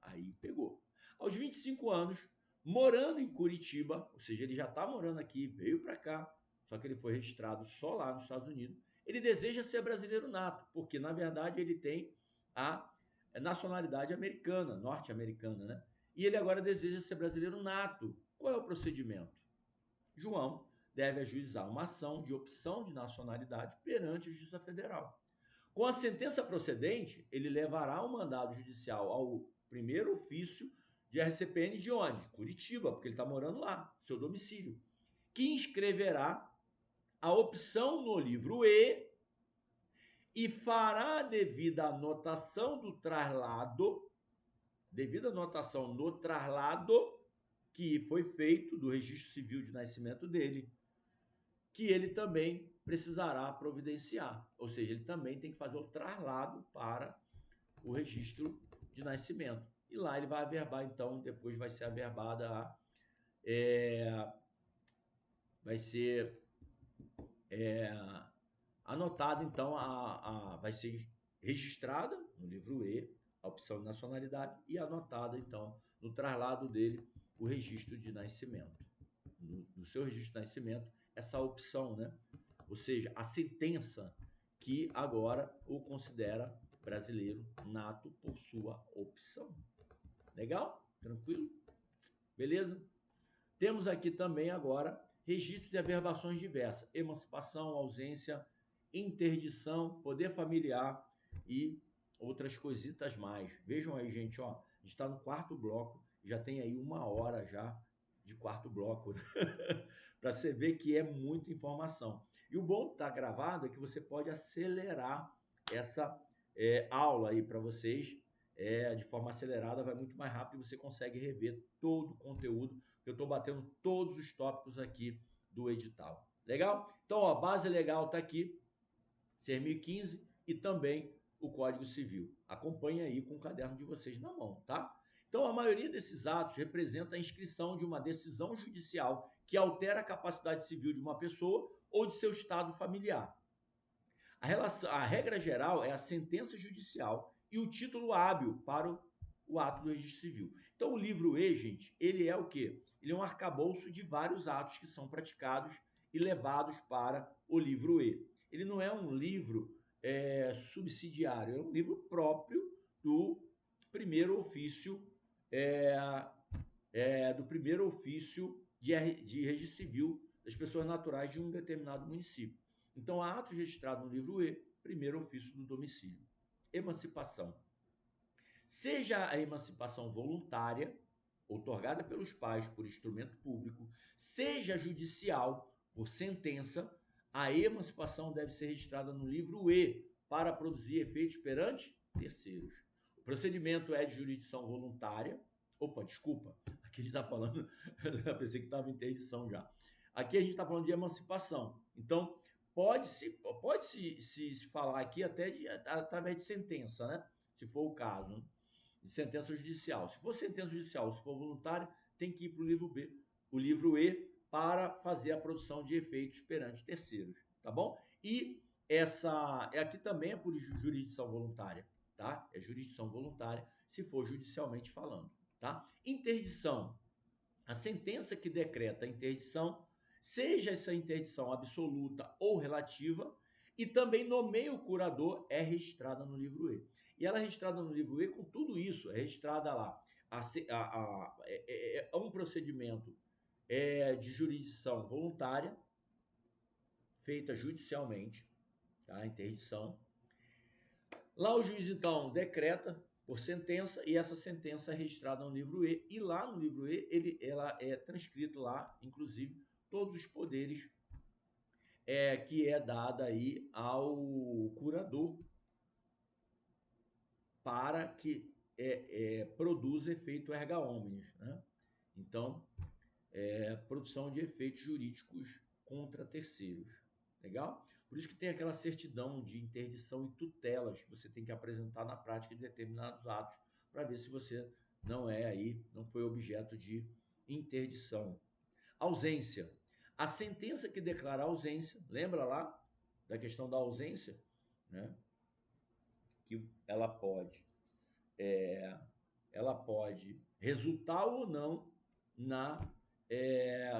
Aí pegou. Aos 25 anos, morando em Curitiba, ou seja, ele já está morando aqui, veio para cá, só que ele foi registrado só lá nos Estados Unidos. Ele deseja ser brasileiro nato, porque na verdade ele tem a nacionalidade americana, norte-americana, né? E ele agora deseja ser brasileiro nato. Qual é o procedimento? João deve ajuizar uma ação de opção de nacionalidade perante a Justiça Federal. Com a sentença procedente, ele levará o mandado judicial ao primeiro ofício de RCPN de onde? Curitiba, porque ele está morando lá, seu domicílio, que inscreverá a opção no livro e fará a devida anotação do traslado, devida anotação no traslado que foi feito do registro civil de nascimento dele, que ele também precisará providenciar. Ou seja, ele também tem que fazer o traslado para o registro de nascimento. E lá ele vai averbar, então, depois vai ser averbada vai ser anotada, então, vai ser registrada no livro E, a opção de nacionalidade, e anotada, então, no traslado dele, o registro de nascimento. No seu registro de nascimento, essa opção, né? Ou seja, a sentença que agora o considera brasileiro nato por sua opção. Legal? Tranquilo? Beleza? Temos aqui também agora registros e averbações diversas: emancipação, ausência, interdição, poder familiar e outras coisitas mais. Vejam aí, gente, ó, a gente está no quarto bloco, já tem aí 1 hora já de quarto bloco, para você ver que é muita informação. E o bom de estar gravado é que você pode acelerar essa aula aí para vocês, de forma acelerada, vai muito mais rápido e você consegue rever todo o conteúdo, que eu estou batendo todos os tópicos aqui do edital. Legal? Então, ó, a base legal está aqui, CER 1015 e também o Código Civil. Acompanhe aí com o caderno de vocês na mão, tá? Então, a maioria desses atos representa a inscrição de uma decisão judicial que altera a capacidade civil de uma pessoa ou de seu estado familiar. A regra geral é a sentença judicial e o título hábil para o ato do registro civil. Então, o livro E, gente, ele é o quê? Ele é um arcabouço de vários atos que são praticados e levados para o livro E. Ele não é um livro subsidiário, é um livro próprio do primeiro ofício de registro civil das pessoas naturais de um determinado município. Então, há atos registrados no livro E, primeiro ofício do domicílio. Emancipação. Seja a emancipação voluntária, outorgada pelos pais por instrumento público, seja judicial, por sentença, a emancipação deve ser registrada no livro E para produzir efeitos perante terceiros. O procedimento é de jurisdição voluntária. Desculpa, aqui a gente está falando, eu pensei que estava em interdição já. Aqui a gente está falando de emancipação. Então, pode-se falar aqui até através de sentença, né? Se for o caso, né? De sentença judicial. Se for sentença judicial, se for voluntário, tem que ir para o livro B, o livro E, para fazer a produção de efeitos perante terceiros, tá bom? E aqui também é por jurisdição voluntária, tá? É jurisdição voluntária se for judicialmente falando, tá? Interdição. A sentença que decreta a interdição, seja essa interdição absoluta ou relativa, e também nomeia o curador, é registrada no livro E. E ela é registrada no livro E com tudo isso, é registrada lá. É um procedimento de jurisdição voluntária, feita judicialmente, tá? A interdição. Lá o juiz, então, decreta por sentença, e essa sentença é registrada no livro E, e lá no livro E, ela é transcrito lá, inclusive, todos os poderes que é dada aí ao curador para que produza efeito erga omnes, né? Então, produção de efeitos jurídicos contra terceiros. Legal? Por isso que tem aquela certidão de interdição e tutelas que você tem que apresentar na prática de determinados atos para ver se você não foi objeto de interdição. Ausência. A sentença que declara ausência, lembra lá da questão da ausência, né? Que ela pode resultar ou não na, é,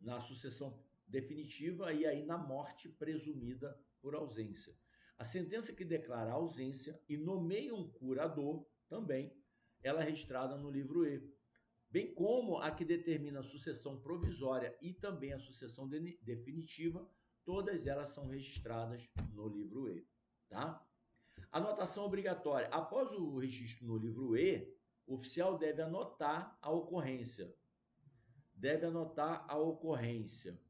na sucessão definitiva e aí na morte presumida por ausência. A sentença que declara ausência e nomeia um curador também, ela é registrada no livro E, bem como a que determina a sucessão provisória e também a sucessão definitiva, todas elas são registradas no livro E, tá? Anotação obrigatória. Após o registro no livro E, o oficial deve anotar a ocorrência. Deve anotar a ocorrência.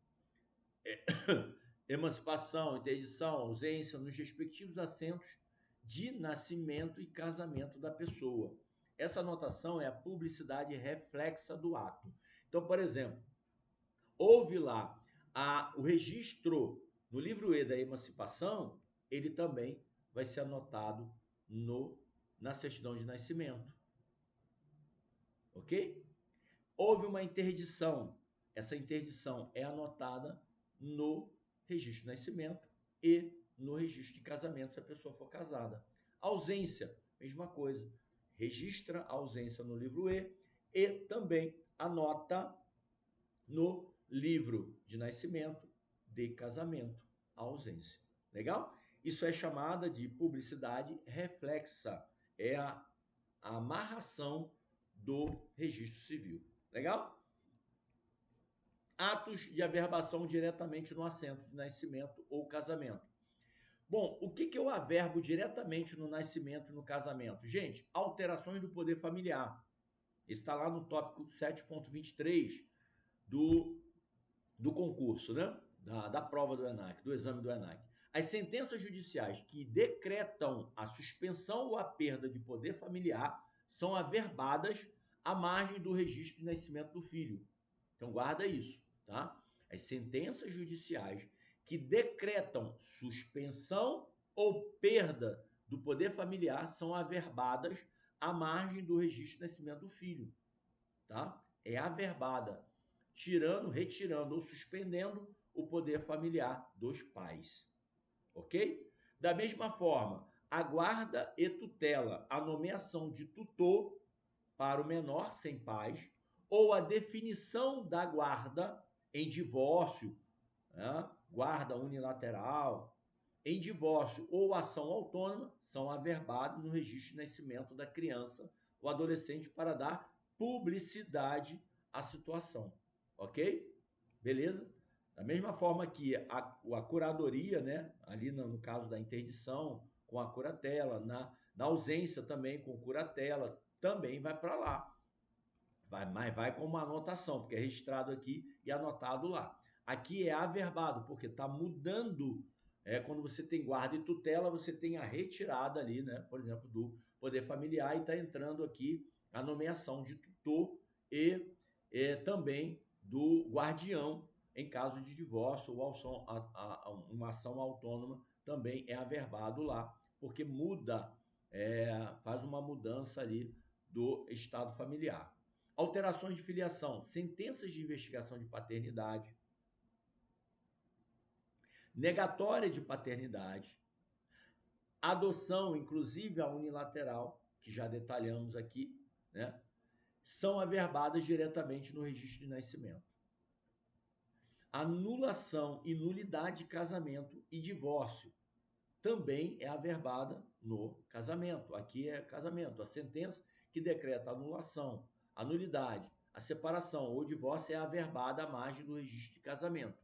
Emancipação, interdição, ausência nos respectivos assentos de nascimento e casamento da pessoa. Essa anotação é a publicidade reflexa do ato. Então, por exemplo, houve lá o registro no livro E da emancipação, ele também vai ser anotado na certidão de nascimento. Ok? Houve uma interdição. Essa interdição é anotada no registro de nascimento e no registro de casamento, se a pessoa for casada. Ausência, mesma coisa. Registra a ausência no livro e também anota no livro de nascimento de casamento a ausência. Legal? Isso é chamada de publicidade reflexa. É a amarração do registro civil. Legal? Atos de averbação diretamente no assento de nascimento ou casamento. Bom, o que eu averbo diretamente no nascimento e no casamento? Gente, alterações do poder familiar. Está lá no tópico 7.23 do concurso, né? Da prova do ENAC, do exame do ENAC. As sentenças judiciais que decretam a suspensão ou a perda de poder familiar são averbadas à margem do registro de nascimento do filho. Então guarda isso, tá? As sentenças judiciais que decretam suspensão ou perda do poder familiar são averbadas à margem do registro de nascimento do filho, tá? É averbada, retirando ou suspendendo o poder familiar dos pais, ok? Da mesma forma, a guarda e tutela, a nomeação de tutor para o menor sem pais, ou a definição da guarda em divórcio, né? Guarda unilateral, em divórcio ou ação autônoma, são averbados no registro de nascimento da criança ou adolescente para dar publicidade à situação, ok? Beleza? Da mesma forma que a curadoria, né? Ali no caso da interdição, com a curatela, na ausência também com curatela, também vai para lá. Mas vai com uma anotação, porque é registrado aqui e anotado lá. Aqui é averbado, porque está mudando. Quando você tem guarda e tutela, você tem a retirada ali, né? Por exemplo, do poder familiar, e está entrando aqui a nomeação de tutor e também do guardião em caso de divórcio ou uma ação autônoma também é averbado lá, porque muda, faz uma mudança ali do estado familiar. alterações de filiação, sentenças de investigação de paternidade, negatória de paternidade, adoção, inclusive a unilateral, que já detalhamos aqui, né? São averbadas diretamente no registro de nascimento. Anulação e nulidade de casamento e divórcio também é averbada no casamento. Aqui é casamento. A sentença que decreta a anulação, a nulidade, a separação ou divórcio é averbada à margem do registro de casamento.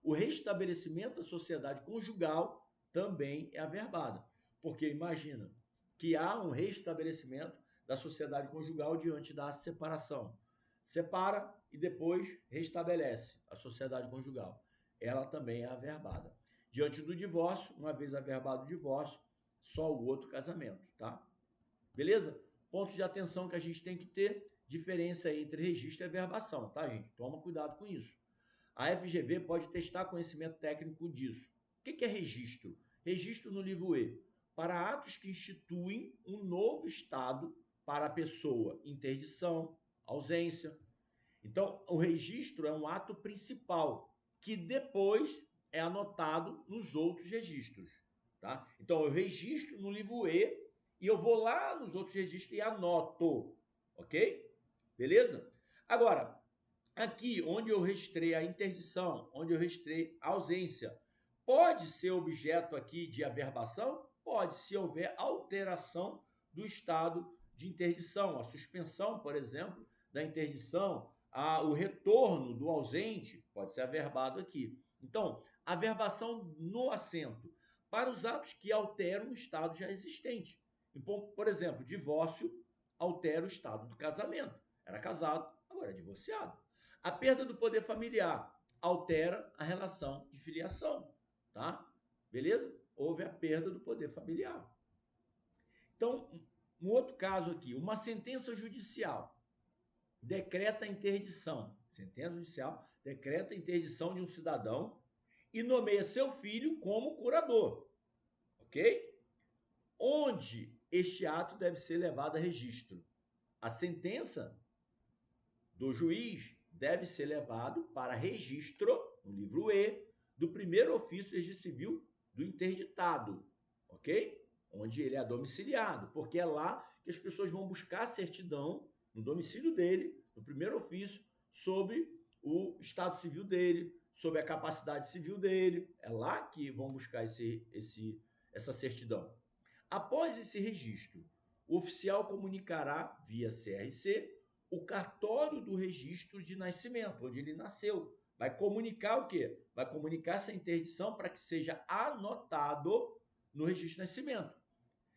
O restabelecimento da sociedade conjugal também é averbada, porque imagina que há um restabelecimento da sociedade conjugal diante da separação. Separa e depois restabelece a sociedade conjugal. Ela também é averbada. Diante do divórcio, uma vez averbado o divórcio, só o outro casamento, tá? Beleza? Pontos de atenção que a gente tem que ter, diferença entre registro e averbação, tá, gente? Toma cuidado com isso. A FGV pode testar conhecimento técnico disso. O que é registro? Registro no livro E. Para atos que instituem um novo estado para a pessoa, interdição, ausência. Então, o registro é um ato principal, que depois é anotado nos outros registros. Tá? Então, eu registro no livro E e eu vou lá nos outros registros e anoto. Ok? Beleza? Agora, aqui onde eu registrei a interdição, onde eu registrei a ausência, pode ser objeto aqui de averbação? Pode, se houver alteração do estado de interdição, a suspensão, por exemplo, da interdição, o retorno do ausente, pode ser averbado aqui. Então, averbação no assento, para os atos que alteram o estado já existente. Então, por exemplo, divórcio altera o estado do casamento. Era casado, agora é divorciado. A perda do poder familiar altera a relação de filiação, tá? Beleza? Houve a perda do poder familiar. Então, um outro caso aqui, uma sentença judicial decreta a interdição. Sentença judicial decreta a interdição de um cidadão e nomeia seu filho como curador, ok? Onde este ato deve ser levado a registro? A sentença do juiz deve ser levado para registro, no livro E, do primeiro ofício de registro civil do interditado, ok? Onde ele é domiciliado, porque é lá que as pessoas vão buscar a certidão no domicílio dele, no primeiro ofício, sobre o estado civil dele, sobre a capacidade civil dele. É lá que vão buscar essa certidão. Após esse registro, o oficial comunicará via CRC o cartório do registro de nascimento, onde ele nasceu. Vai comunicar o quê? Vai comunicar essa interdição para que seja anotado no registro de nascimento.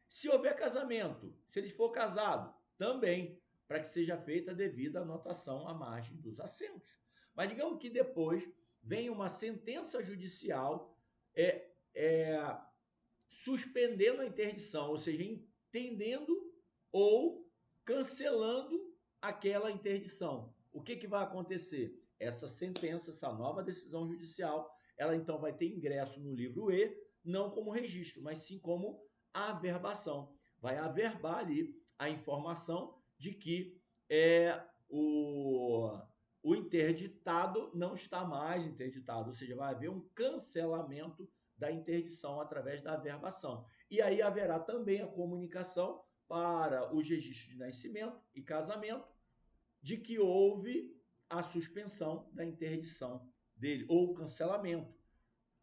Se houver casamento, se ele for casado, também, para que seja feita a devida anotação à margem dos assentos. Mas digamos que depois vem uma sentença judicial suspendendo a interdição, ou seja, entendendo ou cancelando aquela interdição. O que vai acontecer? Essa sentença, essa nova decisão judicial, ela então vai ter ingresso no livro E, não como registro, mas sim como averbação. Vai averbar ali a informação de que o interditado não está mais interditado, ou seja, vai haver um cancelamento da interdição através da averbação. E aí haverá também a comunicação para os registros de nascimento e casamento de que houve a suspensão da interdição dele, ou cancelamento.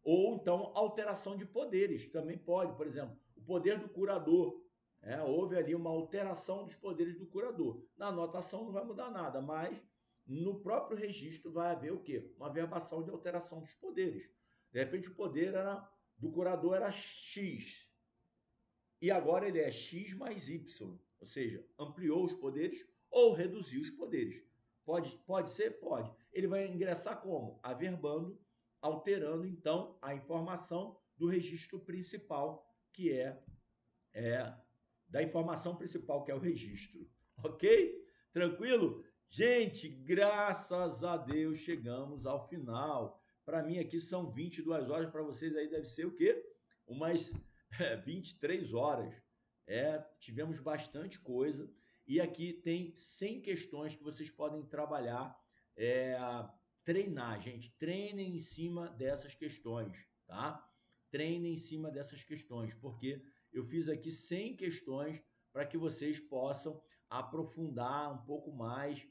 Ou então alteração de poderes, também pode, por exemplo, o poder do curador. Houve ali uma alteração dos poderes do curador. Na anotação não vai mudar nada, mas no próprio registro vai haver o quê? Uma averbação de alteração dos poderes. De repente o poder do curador era X. E agora ele é X mais Y. Ou seja, ampliou os poderes ou reduziu os poderes. Pode ser? Pode. Ele vai ingressar como? Averbando, alterando então a informação do registro principal, que é da informação principal, que é o registro. Ok? Tranquilo? Gente, graças a Deus chegamos ao final. Para mim aqui são 22 horas, para vocês aí deve ser o quê? Umas 23 horas. Tivemos bastante coisa. E aqui tem 100 questões que vocês podem trabalhar, treinar, gente. Treinem em cima dessas questões, tá? Treinem em cima dessas questões, porque eu fiz aqui 100 questões para que vocês possam aprofundar um pouco mais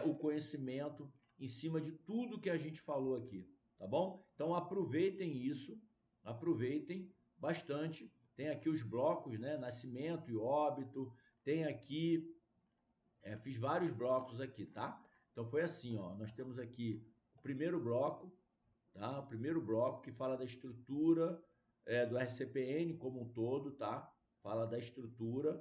o conhecimento em cima de tudo que a gente falou aqui, tá bom? Então aproveitem isso, aproveitem bastante. Tem aqui os blocos, né? Nascimento e óbito. Tem aqui, fiz vários blocos aqui, tá? Então foi assim, ó. Nós temos aqui o primeiro bloco, tá? O primeiro bloco que fala da estrutura do RCPN como um todo, tá? Fala da estrutura.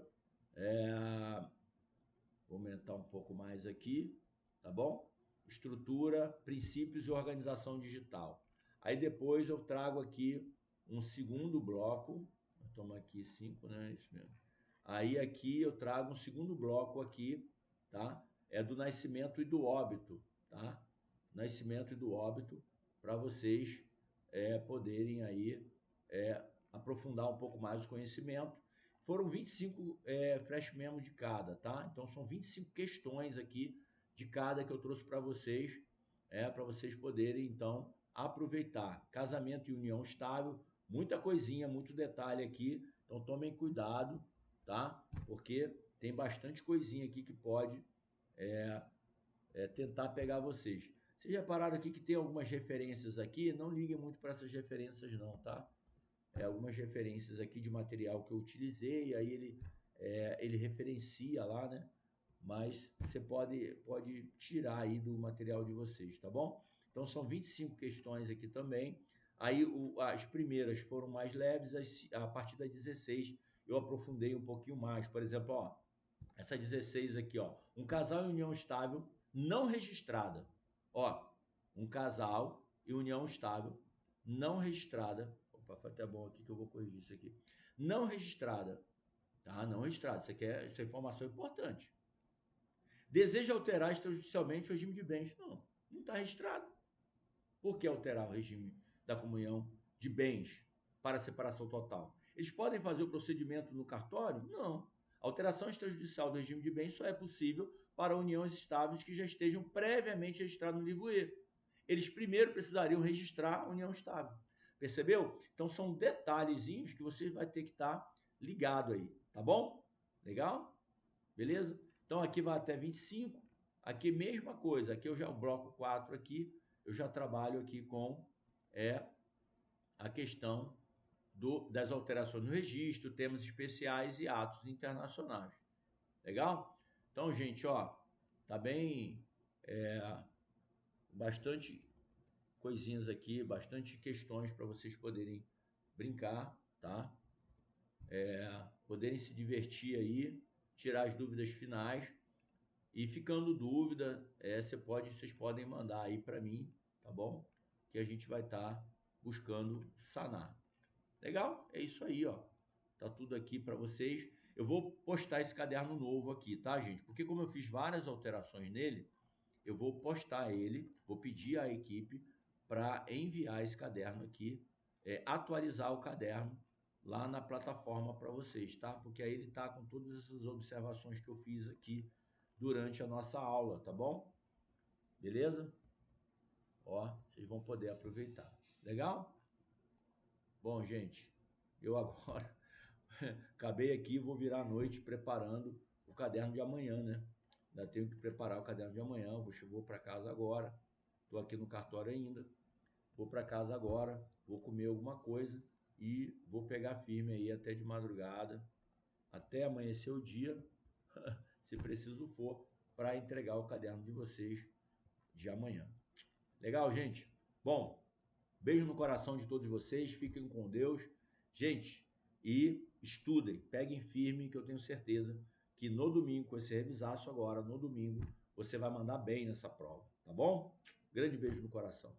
Vou aumentar um pouco mais aqui, tá bom? Estrutura, princípios e organização digital. Aí depois eu trago aqui um segundo bloco. Toma aqui 5, né? Isso mesmo. Aí aqui eu trago um segundo bloco aqui, tá? É do nascimento e do óbito, tá? Nascimento e do óbito, para vocês poderem aí aprofundar um pouco mais o conhecimento. Foram 25 flash memos de cada, tá? Então são 25 questões aqui de cada que eu trouxe para vocês poderem então aproveitar. Casamento e união estável, muita coisinha, muito detalhe aqui, então tomem cuidado, tá? Porque tem bastante coisinha aqui que pode tentar pegar vocês. Vocês repararam aqui que tem algumas referências aqui, não liguem muito para essas referências não, tá? Algumas referências aqui de material que eu utilizei, aí ele referencia lá, né? Mas você pode tirar aí do material de vocês, tá bom? Então são 25 questões aqui também. Aí as primeiras foram mais leves, a partir das 16 eu aprofundei um pouquinho mais. Por exemplo, ó, essa 16 aqui, ó, um casal em união estável não registrada. Ó, um casal em união estável não registrada. Opa, foi até bom aqui que eu vou corrigir isso aqui. Não registrada, tá? Não registrada. Essa informação é importante. Deseja alterar extrajudicialmente o regime de bens. Não está registrado. Por que alterar o regime da comunhão de bens para separação total? Eles podem fazer o procedimento no cartório? Não. A alteração extrajudicial do regime de bens só é possível para uniões estáveis que já estejam previamente registradas no livro E. Eles primeiro precisariam registrar a união estável. Percebeu? Então são detalhezinhos que você vai ter que estar ligado aí, tá bom? Legal? Beleza? Então aqui vai até 25. Aqui mesma coisa, aqui eu já o bloco 4 aqui, eu já trabalho aqui com a questão das alterações no registro, temas especiais e atos internacionais. Legal? Então, gente, ó, tá bem, bastante coisinhas aqui, bastante questões para vocês poderem brincar, tá? Poderem se divertir aí, tirar as dúvidas finais. E ficando dúvida, vocês podem mandar aí para mim, tá bom? Que a gente vai estar buscando sanar. Legal? É isso aí, ó. Tá tudo aqui para vocês. Eu vou postar esse caderno novo aqui, tá, gente? Porque como eu fiz várias alterações nele, eu vou postar ele, vou pedir à equipe para enviar esse caderno aqui, atualizar o caderno lá na plataforma para vocês, tá? Porque aí ele tá com todas essas observações que eu fiz aqui durante a nossa aula, tá bom? Beleza? Ó, vocês vão poder aproveitar. Legal? Bom, gente, eu agora acabei aqui e vou virar a noite preparando o caderno de amanhã, né? Ainda tenho que preparar o caderno de amanhã, vou para casa agora. Estou aqui no cartório ainda. Vou para casa agora, vou comer alguma coisa e vou pegar firme aí até de madrugada, até amanhecer o dia, se preciso for, para entregar o caderno de vocês de amanhã. Legal, gente? Bom, beijo no coração de todos vocês, fiquem com Deus. Gente, e estudem, peguem firme, que eu tenho certeza que no domingo, com esse revisaço agora, no domingo, você vai mandar bem nessa prova, tá bom? Grande beijo no coração.